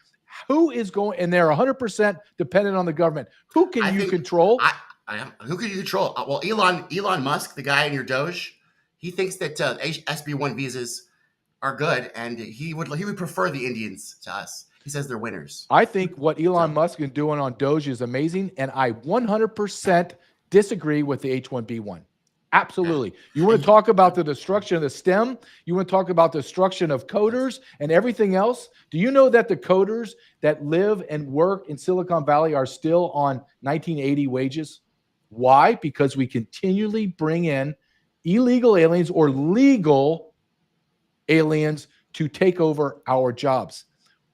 Who is going, and they're 100% dependent on the government. Who can you control? Who can you control? Well, Elon Musk, the guy in your Doge, he thinks that SB1 visas are good, and he would prefer the Indians to us. He says they're winners. I think what Elon Musk is doing on Doge is amazing, and I 100% disagree with the H-1B1. Absolutely. You want to talk about the destruction of the STEM? You want to talk about the destruction of coders and everything else? Do you know that the coders that live and work in Silicon Valley are still on 1980 wages? Why? Because we continually bring in illegal aliens or legal aliens to take over our jobs.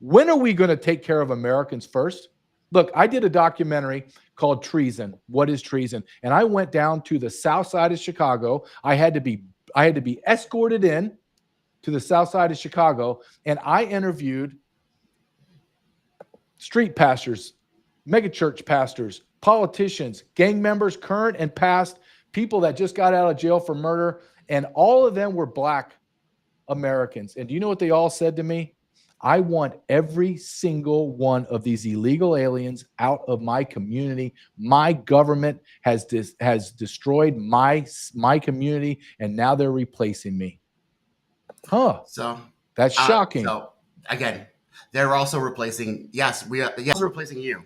When are we going to take care of Americans first? Look, I did a documentary called Treason. What is treason? And I went down to the south side of Chicago. I had to be escorted in to the south side of Chicago, and I interviewed street pastors, megachurch pastors, politicians, gang members, current and past, people that just got out of jail for murder, and all of them were black Americans. And do you know what they all said to me? I want every single one of these illegal aliens out of my community. My government has destroyed my community, and now they're replacing me. Huh. So that's shocking. So again, they're also replacing. Yes, we're replacing you.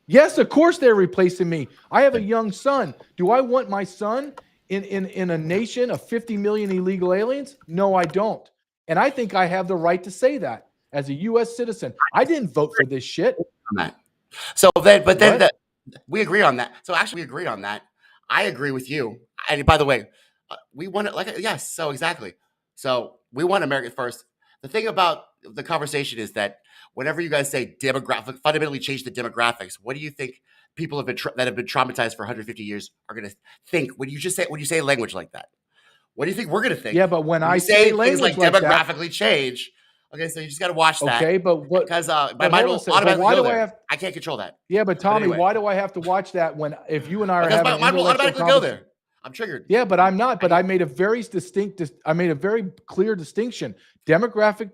Yes, of course they're replacing me. I have a young son. Do I want my son in a nation of 50 million illegal aliens? No, I don't. And I think I have the right to say that as a U.S. citizen. I didn't vote for this shit. So we agree on that. So actually, we agree on that. I agree with you. And by the way, we want it yes. So exactly. So we want America first. The thing about the conversation is that whenever you guys say fundamentally change the demographics, what do you think people that have been traumatized for 150 years are going to think when you say language like that? What do you think we're going to think? Yeah, but when I say things like that, demographically change, okay, so you just got to watch that. Okay, but what? Because my mind will automatically go there. I can't control that. Yeah, but Tommy, why do I have to watch that if you and I are having my mind will automatically go there? I'm triggered. Yeah, but I'm not. But I made a very clear distinction. Demographic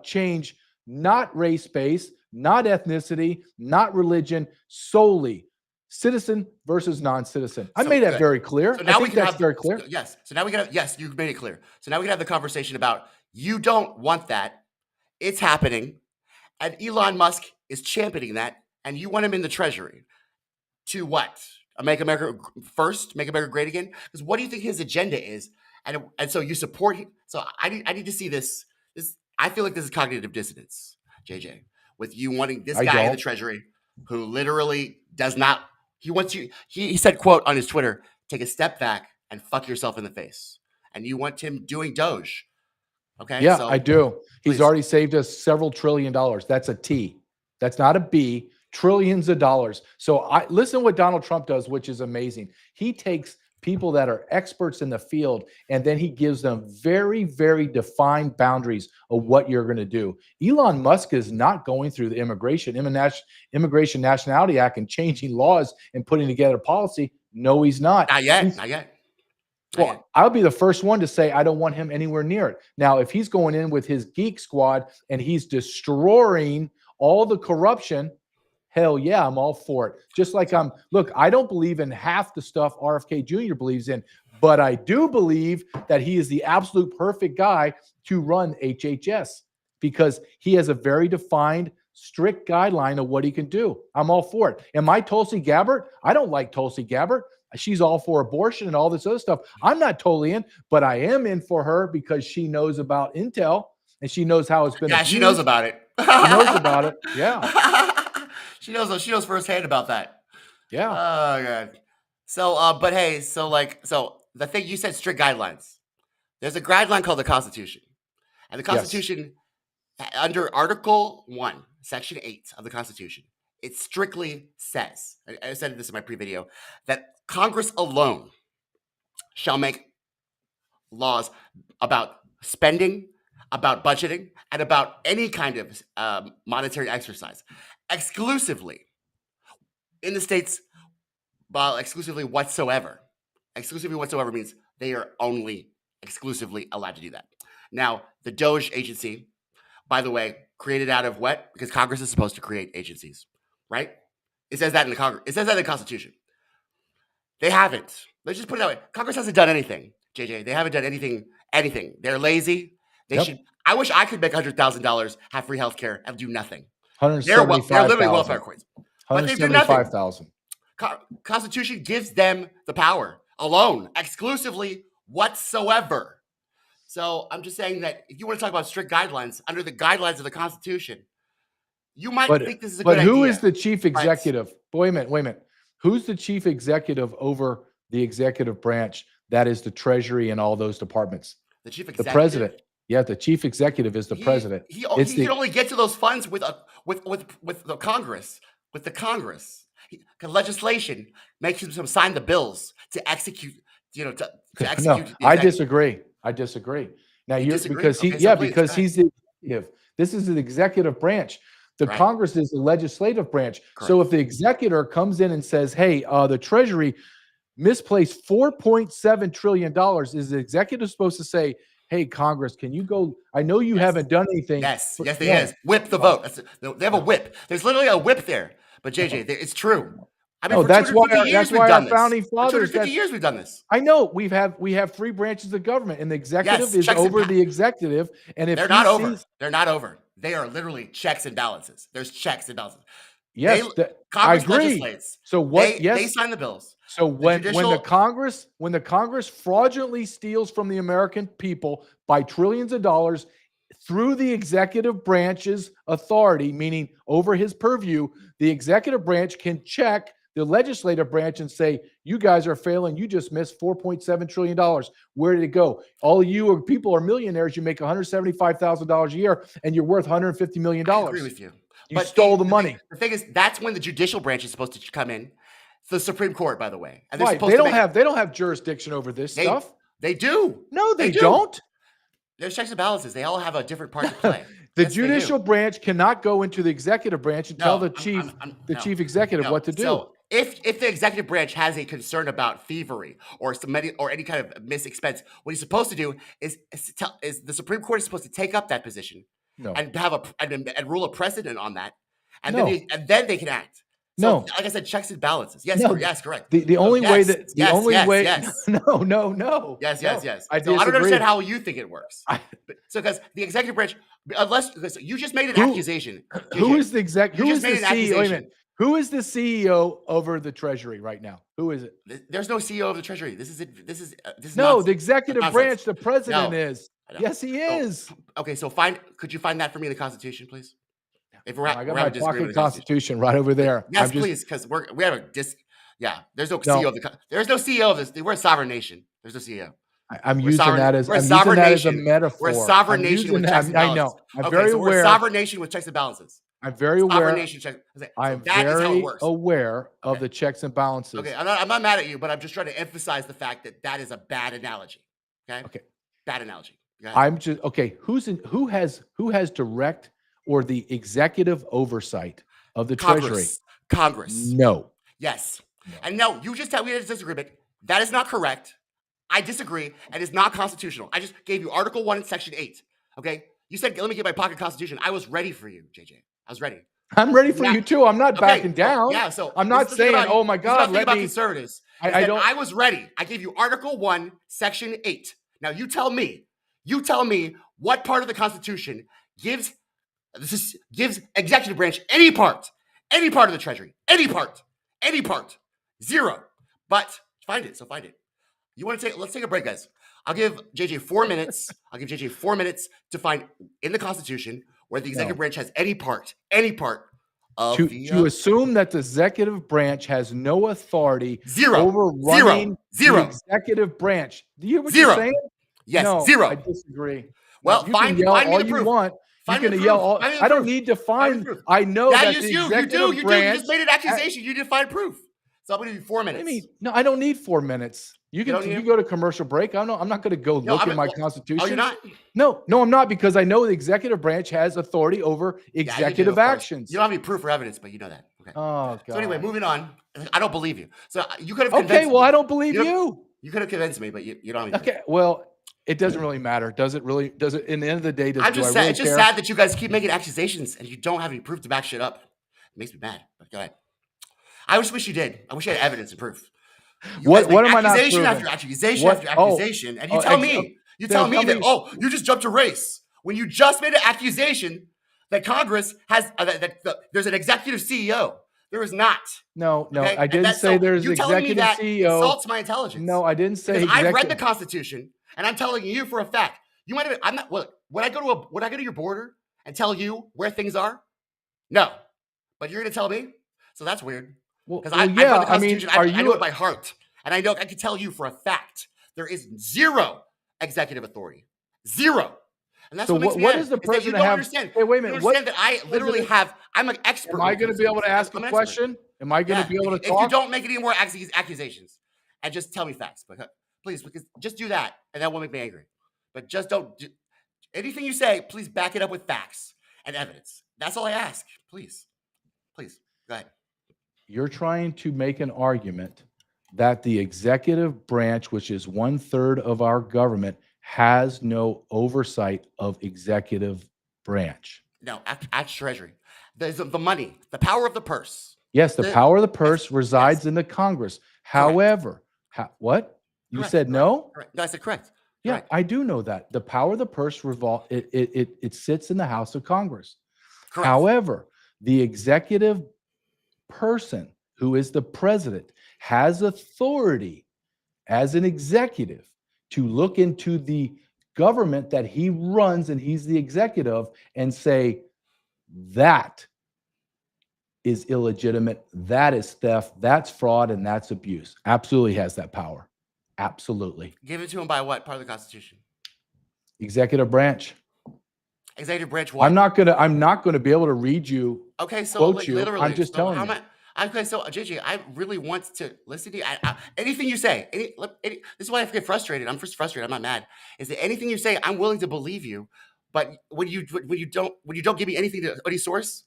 change, not race-based, not ethnicity, not religion, solely citizen versus non-citizen. I made that very clear. So now I think that's very clear. Yes. So now you made it clear. So now we can have the conversation about you don't want that. It's happening. And Elon Musk is championing that. And you want him in the treasury. To what? Make America first? Make America great again? Because what do you think his agenda is? And so you support him. So I need to see this. I feel like this is cognitive dissonance, JJ, with you wanting this guy in the treasury who literally does not He wants you. He said, quote, on his Twitter, take a step back and fuck yourself in the face. And you want him doing Doge. Okay. Yeah, so, I do. please. He's already saved us several $1 trillion. That's a T. That's not a B. Trillions of dollars. So I listen to what Donald Trump does, which is amazing. He takes people that are experts in the field, and then he gives them very, very defined boundaries of what you're going to do. Elon Musk is not going through the Immigration Nationality Act and changing laws and putting together policy. No, he's not. Not yet. Not yet. Well, I'll be the first one to say I don't want him anywhere near it. Now, if he's going in with his geek squad and he's destroying all the corruption, hell yeah, I'm all for it. Just like look, I don't believe in half the stuff RFK Jr. believes in, but I do believe that he is the absolute perfect guy to run HHS because he has a very defined, strict guideline of what he can do. I'm all for it. Am I Tulsi Gabbard? I don't like Tulsi Gabbard. She's all for abortion and all this other stuff. I'm not totally in, but I am in for her because she knows about Intel and she knows how it's been. Yeah, abused. she knows about it. She knows about it. Yeah. She knows firsthand about that. Yeah. Oh god. So but hey, so the thing you said, strict guidelines. There's a guideline called the Constitution. And the Constitution, under Article 1, Section 8 of the Constitution, it strictly says, I said this in my pre-video, that Congress alone shall make laws about spending, about budgeting, and about any kind of monetary exercise. Exclusively in the states, exclusively whatsoever. Exclusively whatsoever means they are only exclusively allowed to do that. Now, the Doge agency, by the way, created out of what? Because Congress is supposed to create agencies, right? It says that in the Congress. It says that in the Constitution. They haven't. Let's just put it that way. Congress hasn't done anything, JJ. They haven't done anything. They're lazy. They should. I wish I could make $100,000, have free health care, and do nothing. They're literally welfare queens. But they do nothing. Constitution gives them the power alone, exclusively, whatsoever. So I'm just saying that if you want to talk about strict guidelines under the guidelines of the Constitution, you might think this is a good idea. But who is the chief executive? Wait a minute. Who's the chief executive over the executive branch? That is the Treasury and all those departments. The chief executive? The president. Yeah, the chief executive is the president. He can only get to those funds with the Congress. With the Congress, legislation makes him sign the bills to execute. To execute. No, I disagree. Now because he's the executive. This is the executive branch. The Congress is the legislative branch. Correct. So if the executor comes in and says, "Hey, the Treasury misplaced $4.7 trillion," is the executive supposed to say, "Hey, Congress, can you go? I know you haven't done anything." Yes, they is. Whip the vote. They have a whip. There's literally a whip there. But JJ, it's true. I mean, that's why our founding fathers. 50 years we've done this. I know we have three branches of government, and the executive is over the executive. And if they're not over, they are literally checks and balances. There's checks and balances. Yes, I agree. Legislates. So what? They sign the bills. So when the Congress fraudulently steals from the American people by trillions of dollars through the executive branch's authority, meaning over his purview, the executive branch can check the legislative branch and say, "You guys are failing. You just missed $4.7 trillion. Where did it go? All of you people are millionaires. You make $175,000 a year, and you're worth $150 million." I agree with you. You stole the money. The thing is, that's when the judicial branch is supposed to come in. It's the Supreme Court, by the way. And right. They don't have jurisdiction over this stuff. They do. No, they don't. There's checks and balances. They all have a different part to play. The judicial branch cannot go into the executive branch and tell the chief executive what to do. So if the executive branch has a concern about thievery or any kind of misexpense, what he's supposed to do is the Supreme Court is supposed to take up that position and have and rule a precedent on that, and then they can act. So, like I said, checks and balances. Yes, yes, correct. The only way that Yes. No. Yes. I don't understand how you think it works. Because the executive branch, because you just made an accusation. Who is the executive? Who is the CEO? Who is the CEO over the Treasury right now? Who is it? There's no CEO of the Treasury. This is no, the executive branch. The president is. Yes, he is. Okay, so could you find that for me in the Constitution, please? I got my pocket Constitution right over there. Yes, please, because we have Yeah, there's no CEO of there's no CEO of this. We're a sovereign nation. There's no CEO. I'm using that as a metaphor. We're a sovereign nation with checks and balances. I know. I'm very aware. We're a sovereign nation with checks and balances. I'm very aware. Sovereign nation checks. I'm very aware of the checks and balances. Okay, I'm not mad at you, but I'm just trying to emphasize the fact that that is a bad analogy. Okay. Bad analogy. I'm just who has direct or the executive oversight of the Treasury? Congress. No. Yes. No. And no, we had a disagreement. That is not correct. I disagree, and it's not constitutional. I just gave you Article 1 and Section 8. Okay? You said, let me get my pocket constitution. I was ready for you, JJ. I was ready. I'm ready for you too. I'm not backing down. Yeah, so I'm not saying, oh my God, let me. Conservatives. I was ready. I gave you Article 1, Section 8. Now you tell me what part of the Constitution gives executive branch any part of the Treasury, any part, zero. But find it. You want to let's take a break, guys. I'll give JJ 4 minutes. To find in the Constitution where the executive branch has any part of to assume that the executive branch has no authority over running the executive branch. Do you hear what you're saying? Yes, no, zero. I disagree. Well, you can yell all you want. You're going to yell all. I don't need to find. I know that the executive branch. You just made an accusation. You didn't find proof. So I'm going to give you 4 minutes. No, I don't need 4 minutes. You go to commercial break. I'm not going to go look at my Constitution. Oh, you're not? No, I'm not, because I know the executive branch has authority over executive actions. You don't have any proof or evidence, but you know that. Okay. Oh, God. So anyway, moving on. I don't believe you. So you could have convinced me. Okay, well, I don't believe you. You could have convinced me, but you don't. Okay, well, it doesn't really matter. Does it really? Does it? In the end of the day, I'm just sad. It's just sad that you guys keep making accusations and you don't have any proof to back shit up. It makes me mad. But go ahead. I wish you did. I wish you had evidence and proof. What am I not proving? Accusation after accusation, and you tell me that you just jumped a race when you just made an accusation that Congress has there's an executive CEO. There is not. No, okay? I didn't say there's an executive CEO. Insults my intelligence. No, I didn't say. I've read the Constitution, and I'm telling you for a fact. You might have. I'm not. Look, would I go to your border and tell you where things are? No, but you're going to tell me. So that's weird. Because I read the Constitution. I know it by heart, and I can tell you for a fact there is zero executive authority, zero. And that's so what makes me what mad, is the president you don't have? Understand. Hey, wait a minute. You understand that I literally have. I'm an expert. Am I going to be able to ask a question? Am I going to be able to talk? If you don't make any more accusations, and just tell me facts, but please, because just do that, and that won't make me angry. But just don't do anything you say. Please back it up with facts and evidence. That's all I ask. Please, go ahead. You're trying to make an argument that the executive branch, which is 1/3 of our government, has no oversight of executive branch. No, at Treasury. There's the money, the power of the purse. Yes, the power of the purse resides in the Congress. However, what? You said no? Correct. No, I said correct. Yeah, correct. I do know that. The power of the purse it sits in the House of Congress. Correct. However, the executive person, who is the president, has authority as an executive to look into the government that he runs and he's the executive and say that is illegitimate, that is theft, that's fraud, and that's abuse. Absolutely has that power. Absolutely. Give it to him by what part of the Constitution? Executive branch. Executive branch what? I'm not gonna be able to read you. Okay, so literally, I'm just telling you. Okay, so JJ, I really want to listen to you. Anything you say, this is why I get frustrated. I'm just frustrated. I'm not mad. Is that anything you say, I'm willing to believe you, but when you don't give me anything to any source,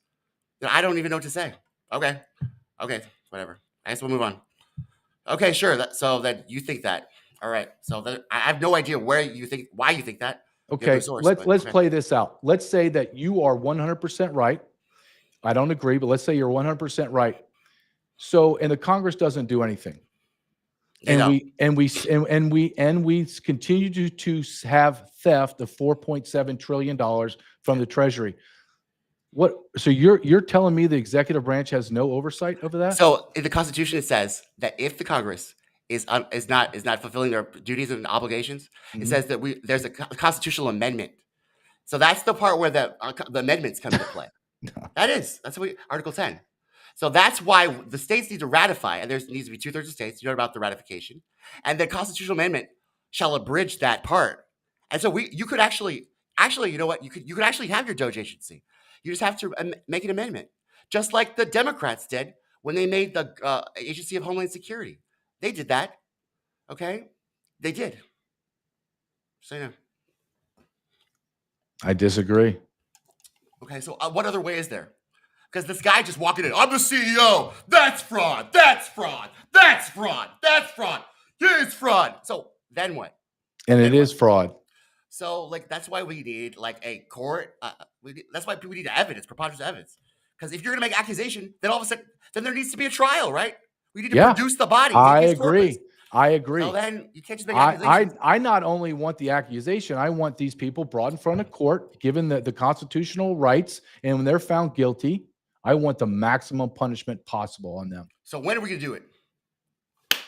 then I don't even know what to say. Okay, whatever. I guess we'll move on. Okay, sure. So that you think that. All right. So I have no idea why you think that. Okay, let's play this out. Let's say that you are 100% right. I don't agree, but let's say you're 100% right. So, and the Congress doesn't do anything, and we continue to have theft of $4.7 trillion from the Treasury. What? So you're telling me the executive branch has no oversight over that? So in the Constitution, it says that if the Congress is not fulfilling their duties and obligations, it says that there's a constitutional amendment. So that's the part where the amendments come into play. That's Article 10. So that's why the states need to ratify, and there needs to be 2/3 of states. You know about the ratification, and the constitutional amendment shall abridge that part. And so you could actually, you know what? You could actually have your Doge agency. You just have to make an amendment, just like the Democrats did when they made the Agency of Homeland Security. They did that. Okay, they did. So yeah. I disagree. Okay, so what other way is there? Because this guy just walking in, I'm the CEO. That's fraud. That's fraud. That's fraud. That's fraud. Here's fraud. So then what? And it is fraud. So like that's why we need like a court. That's why we need evidence, preponderance evidence. Because if you're gonna make accusation, then all of a sudden, then there needs to be a trial, right? We need to produce the body. I agree. I agree. So then you can't just make accusations. I not only want the accusation, I want these people brought in front of court, given the constitutional rights, and when they're found guilty, I want the maximum punishment possible on them. So when are we gonna do it?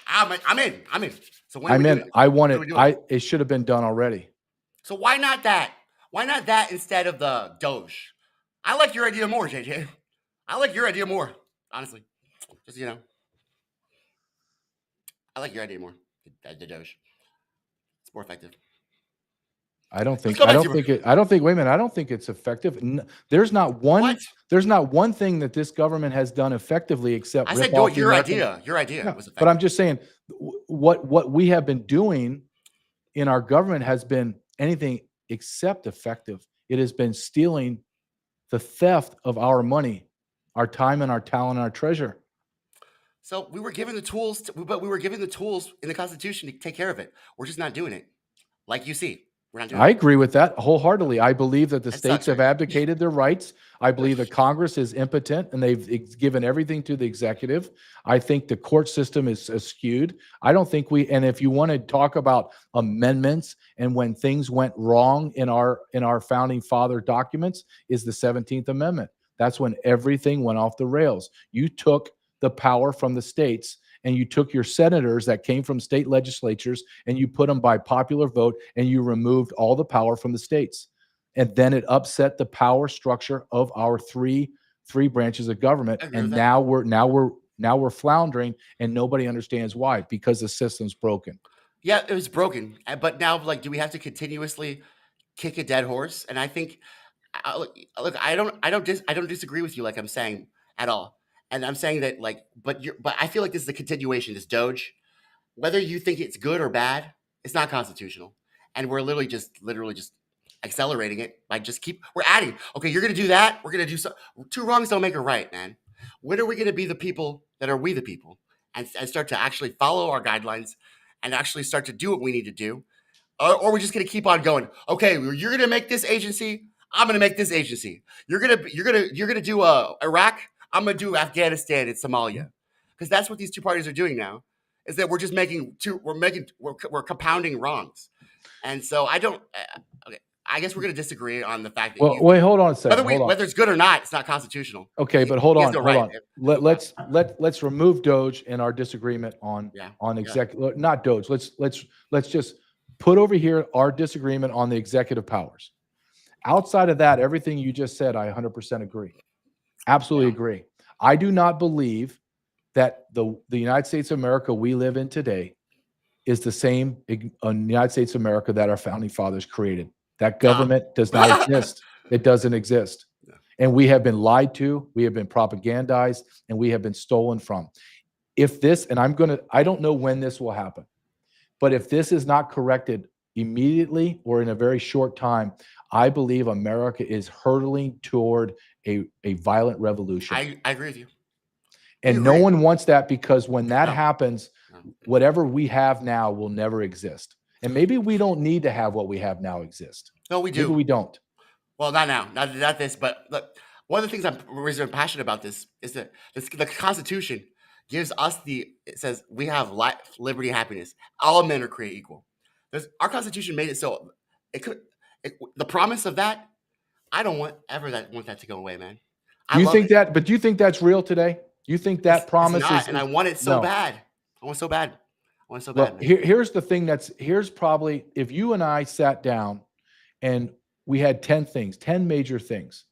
I'm in. So when I'm in. I want it. It should have been done already. So why not that? Why not that instead of the Doge? I like your idea more, JJ. I like your idea more, honestly. Just I like your idea more. The Doge. It's more effective. I don't think wait a minute. I don't think it's effective. There's not one thing that this government has done effectively except I said your idea. Your idea was effective. But I'm just saying what we have been doing in our government has been anything except effective. It has been stealing the theft of our money, our time and our talent and our treasure. So we were given the tools, but we were given the tools in the Constitution to take care of it. We're just not doing it. Like you see. I agree with that wholeheartedly. I believe that the states have abdicated their rights. I believe that Congress is impotent and they've given everything to the executive. I think the court system is skewed. I don't think and if you want to talk about amendments and when things went wrong in our founding father documents is the 17th Amendment. That's when everything went off the rails. You took the power from the states and you took your senators that came from state legislatures and you put them by popular vote and you removed all the power from the states. And then it upset the power structure of our three branches of government. And now we're floundering and nobody understands why, because the system's broken. Yeah, it was broken. But now, like, do we have to continuously kick a dead horse? And I think, look, I don't disagree with you, like I'm saying, at all. And I'm saying that, like, but I feel like this is a continuation. This Doge, whether you think it's good or bad, it's not constitutional, and we're literally just accelerating it by we're adding. Okay, you're gonna do that. We're gonna do so. Two wrongs don't make a right, man. When are we gonna be the people that are we the people, and start to actually follow our guidelines and actually start to do what we need to do, or we're just gonna keep on going? Okay, you're gonna make this agency. I'm gonna make this agency. You're gonna do Iraq. I'm going to do Afghanistan and Somalia, because that's what these two parties are doing now, is that we're just we're compounding wrongs. And so I guess we're going to disagree on the fact that wait, hold on a second. Whether it's good or not, it's not constitutional. Okay, but hold on. Let's remove Doge and our disagreement on executive, not Doge. Let's just put over here our disagreement on the executive powers. Outside of that, everything you just said, I 100% agree. Absolutely agree. I do not believe that the United States of America we live in today is the same United States of America that our founding fathers created. That government does not exist. It doesn't exist. And we have been lied to, we have been propagandized, and we have been stolen from. If this, and I don't know when this will happen, but if this is not corrected immediately or in a very short time, I believe America is hurtling toward a violent revolution. I agree with you. And no one wants that, because when that happens, whatever we have now will never exist. And maybe we don't need to have what we have now exist. No, we do. Maybe we don't. Well, not now, not this, but look, one of the things I'm really passionate about this is that the Constitution gives us it says we have life, liberty, happiness. All men are created equal. Our Constitution made it so the promise of that, I don't want that to go away, man. Do you think that's real today? You think that promise is? And I want it so bad. I want it so bad. Man. Here's the thing here's probably, if you and I sat down and we had 10 major things,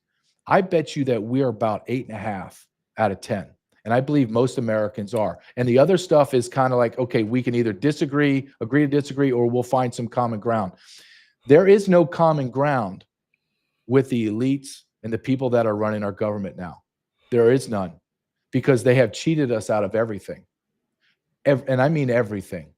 I bet you that we're about 8.5 out of 10. And I believe most Americans are. And the other stuff is kind of like, okay, we can either agree to disagree, or we'll find some common ground. There is no common ground with the elites and the people that are running our government now. There is none, because they have cheated us out of everything. And I mean everything.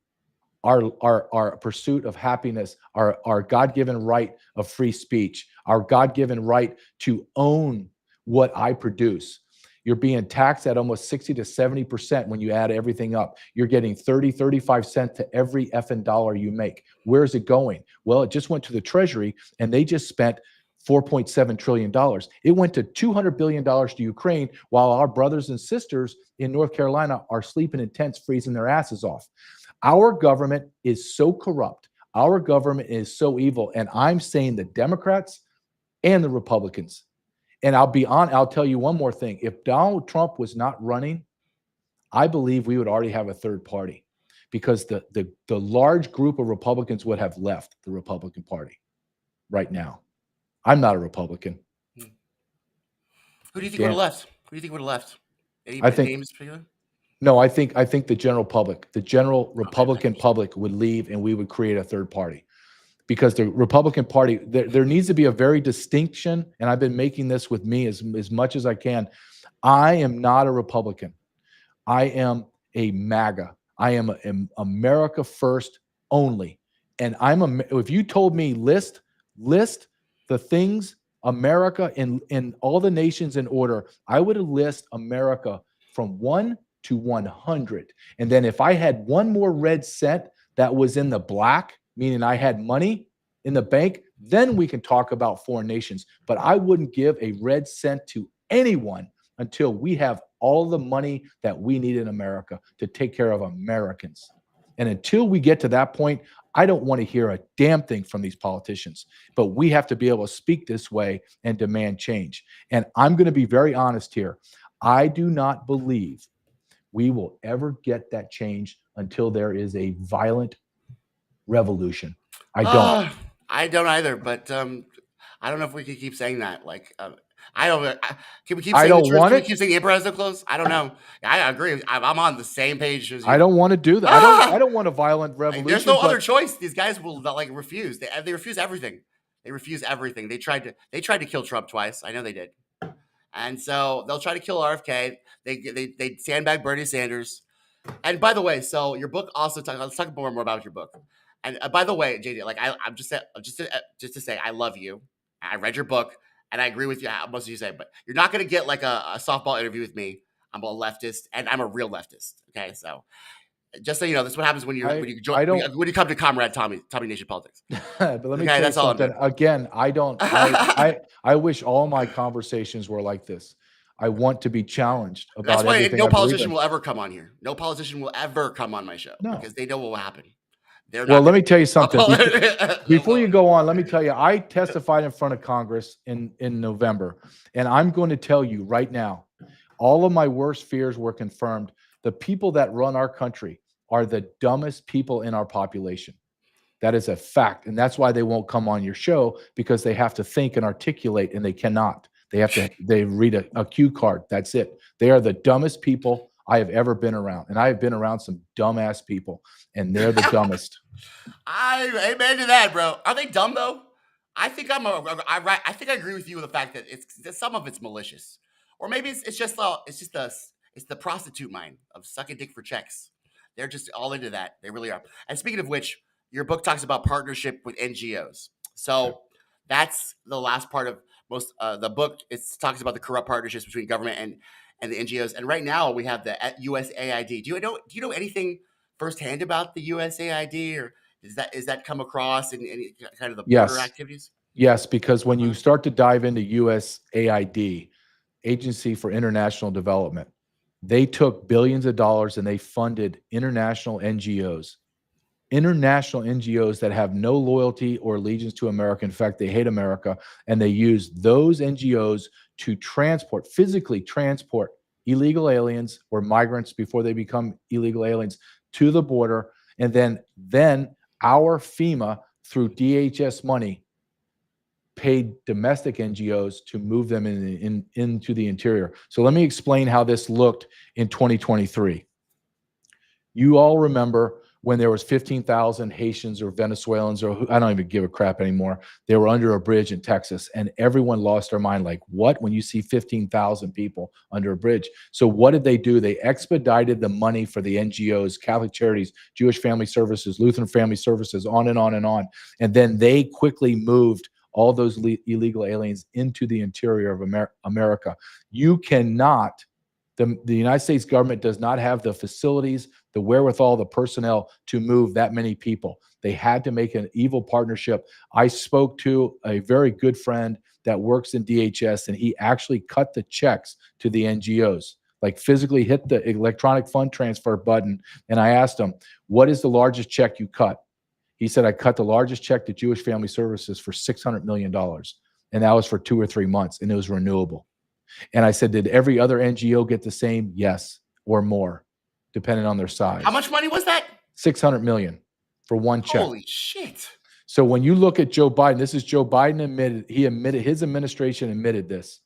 Our pursuit of happiness, our God-given right of free speech, our God-given right to own what I produce. You're being taxed at almost 60 to 70% when you add everything up. You're getting 30, 35 cents to every effing dollar you make. Where's it going? Well, it just went to the Treasury, and they just spent $4.7 trillion. It went to $200 billion to Ukraine, while our brothers and sisters in North Carolina are sleeping in tents, freezing their asses off. Our government is so corrupt. Our government is so evil. And I'm saying the Democrats and the Republicans. And I'll tell you one more thing. If Donald Trump was not running, I believe we would already have a third party, because the large group of Republicans would have left the Republican Party right now. I'm not a Republican. Who do you think would have left? Who do you think would have left? Any names in particular? No, I think the general public, the general Republican public would leave, and we would create a third party. Because the Republican Party, there needs to be a very distinction, and I've been making this with me as much as I can. I am not a Republican. I am a MAGA. I am America first only. And if you told me list the things America in all the nations in order, I would list America from 1 to 100. And then if I had one more red cent that was in the black, meaning I had money in the bank, then we can talk about foreign nations. But I wouldn't give a red cent to anyone until we have all the money that we need in America to take care of Americans. And until we get to that point, I don't want to hear a damn thing from these politicians. But we have to be able to speak this way and demand change. And I'm going to be very honest here. I do not believe we will ever get that change until there is a violent revolution. I don't. I don't either, but I don't know if we can keep saying that. Like, I don't. Can we keep saying the truth? Can we keep saying the emperor has no clothes? I don't know. I agree. I'm on the same page as you. I don't want to do that. I don't want a violent revolution. There's no other choice. These guys will refuse. They refuse everything. They refuse everything. They tried to kill Trump twice. I know they did. And so they'll try to kill RFK. They sandbag Bernie Sanders. And by the way, so your book also let's talk more about your book. And by the way, JD, like I'm just to say, I love you. I read your book, and I agree with you most of you say. But you're not going to get like a softball interview with me. I'm a leftist, and I'm a real leftist. Okay, so just so you know, this is what happens when you come to Comrade Tommy Nation Politics. But let me tell you something. Again, I don't. I wish all my conversations were like this. I want to be challenged about That's why everything. No politician will ever come on here. No politician will ever come on my show because they know what will happen. Well, let me tell you something. Before you go on, let me tell you, I testified in front of Congress in November, and I'm going to tell you right now, all of my worst fears were confirmed. The people that run our country are the dumbest people in our population. That is a fact, and that's why they won't come on your show, because they have to think and articulate, and they cannot. They read a cue card. That's it. They are the dumbest people I have ever been around, and I have been around some dumbass people, and they're the dumbest. Amen to that, bro. Are they dumb though? I think I think I agree with you with the fact that some of it's malicious, or maybe it's the prostitute mind of sucking dick for checks. They're just all into that. They really are. And speaking of which, your book talks about partnership with NGOs. So that's the last part of the book. It talks about the corrupt partnerships between government and the NGOs. And right now we have the USAID. Do you know anything firsthand about the USAID, or is that come across in any kind of the border activities? Yes, because when you start to dive into USAID, Agency for International Development, they took billions of dollars and they funded international NGOs that have no loyalty or allegiance to America. In fact, they hate America, and they use those NGOs to physically transport illegal aliens or migrants before they become illegal aliens to the border. And then our FEMA, through DHS money, paid domestic NGOs to move them into the interior. So let me explain how this looked in 2023. You all remember when there was 15,000 Haitians or Venezuelans, or I don't even give a crap anymore. They were under a bridge in Texas, and everyone lost their mind. Like, what? When you see 15,000 people under a bridge. So what did they do? They expedited the money for the NGOs, Catholic Charities, Jewish Family Services, Lutheran Family Services, on and on and on. And then they quickly moved all those illegal aliens into the interior of America. You cannot, the United States government does not have the facilities, the wherewithal, the personnel to move that many people. They had to make an evil partnership. I spoke to a very good friend that works in DHS, and he actually cut the checks to the NGOs, like physically hit the electronic fund transfer button. And I asked him, what is the largest check you cut? He said, I cut the largest check to Jewish Family Services for $600 million. And that was for 2 or 3 months, and it was renewable. And I said, did every other NGO get the same? Yes, or more, depending on their size. How much money was that? 600 million for one check. Holy shit. So when you look at Joe Biden, this is Joe Biden his administration admitted this,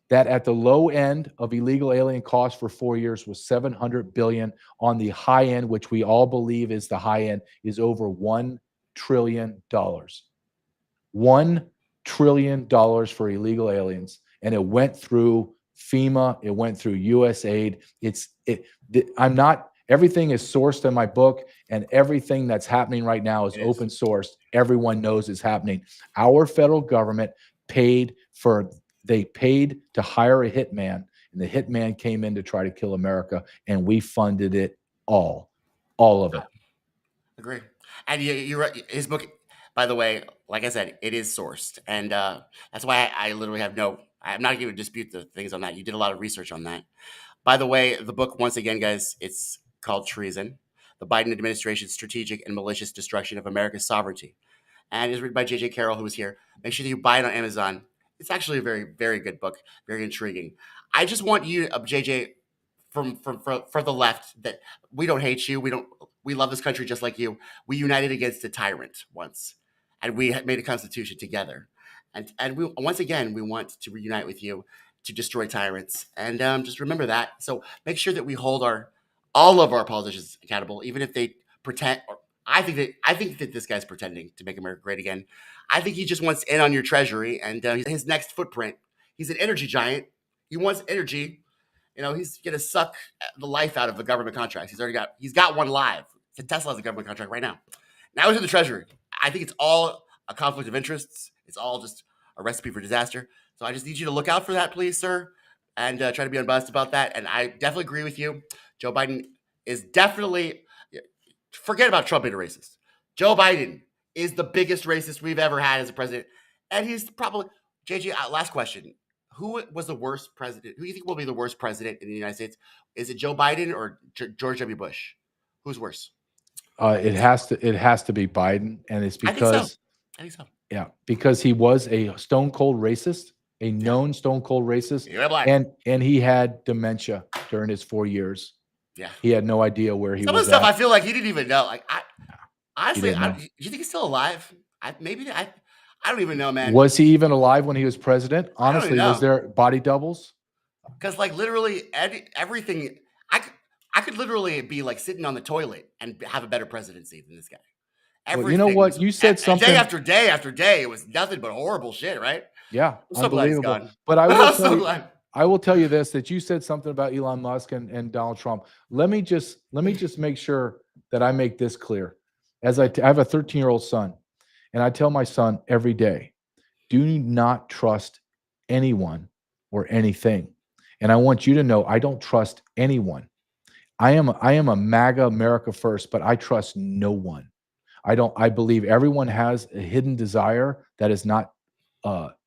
that at the low end of illegal alien costs for 4 years was 700 billion. On the high end, which we all believe is the high end, is over $1 trillion. $1 trillion for illegal aliens. And it went through FEMA, it went through USAID. Everything is sourced in my book, and everything that's happening right now is open sourced. Everyone knows it's happening. Our federal government paid to hire a hitman, and the hitman came in to try to kill America, and we funded it all of it. Agree. And you're right. His book, by the way, like I said, it is sourced, and that's why I literally have I'm not going to dispute the things on that. You did a lot of research on that. By the way, the book, once again, guys, it's called Treason: The Biden Administration's Strategic and Malicious Destruction of America's Sovereignty. And it's written by J.J. Carroll, who was here. Make sure that you buy it on Amazon. It's actually a very, very good book, very intriguing. I just want you, JJ, for the left, that we don't hate you. We love this country just like you. We united against a tyrant once, and we made a constitution together. And we, once again, we want to reunite with you to destroy tyrants. And just remember that. So make sure that we hold all of our politicians accountable, even if they pretend. I think that this guy's pretending to make America great again. I think he just wants in on your treasury, and his next footprint. He's an energy giant. He wants energy. He's gonna suck the life out of the government contracts. He's got one live. Tesla has a government contract right now. Now he's in the treasury. I think it's all a conflict of interests. It's all just a recipe for disaster. So I just need you to look out for that, please, sir, and try to be unbiased about that. And I definitely agree with you. Joe Biden is definitely, forget about Trump being a racist. Joe Biden is the biggest racist we've ever had as a president. And he's probably, JJ, last question. Who was the worst president? Who do you think will be the worst president in the United States? Is it Joe Biden or George W. Bush? Who's worse? It has to be Biden, and it's because I think so. Yeah, because he was a stone cold racist, a known stone cold racist, and he had dementia during his 4 years. Yeah, he had no idea where he was. Some of the stuff I feel like he didn't even know. Like honestly, do you think he's still alive? I don't even know, man. Was he even alive when he was president? Honestly, was there body doubles? Because like literally everything, I could literally be like sitting on the toilet and have a better presidency than this guy. Well, you know what? You said something. Day after day after day, it was nothing but horrible shit, right? Yeah, I'm so glad he's unbelievable. gone. But I will tell you this: that you said something about Elon Musk and Donald Trump. Let me just make sure that I make this clear. As I have a 13-year-old son, and I tell my son every day, do not trust anyone or anything. And I want you to know I don't trust anyone. I am a MAGA America first, but I trust no one. I believe everyone has a hidden desire that is not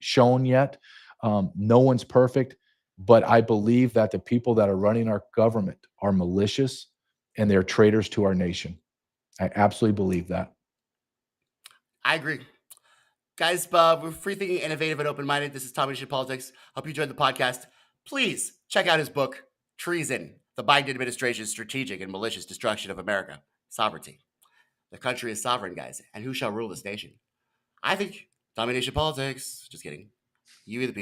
shown yet. No one's perfect, but I believe that the people that are running our government are malicious and they're traitors to our nation. I absolutely believe that. I agree. Guys, we're free thinking, innovative, and open-minded. This is Tommy Shit Politics. Hope you enjoyed the podcast. Please check out his book, Treason: The Biden Administration's Strategic and Malicious Destruction of America Sovereignty. The country is sovereign, guys, and who shall rule this nation? I think Domination politics. Just kidding. You the people.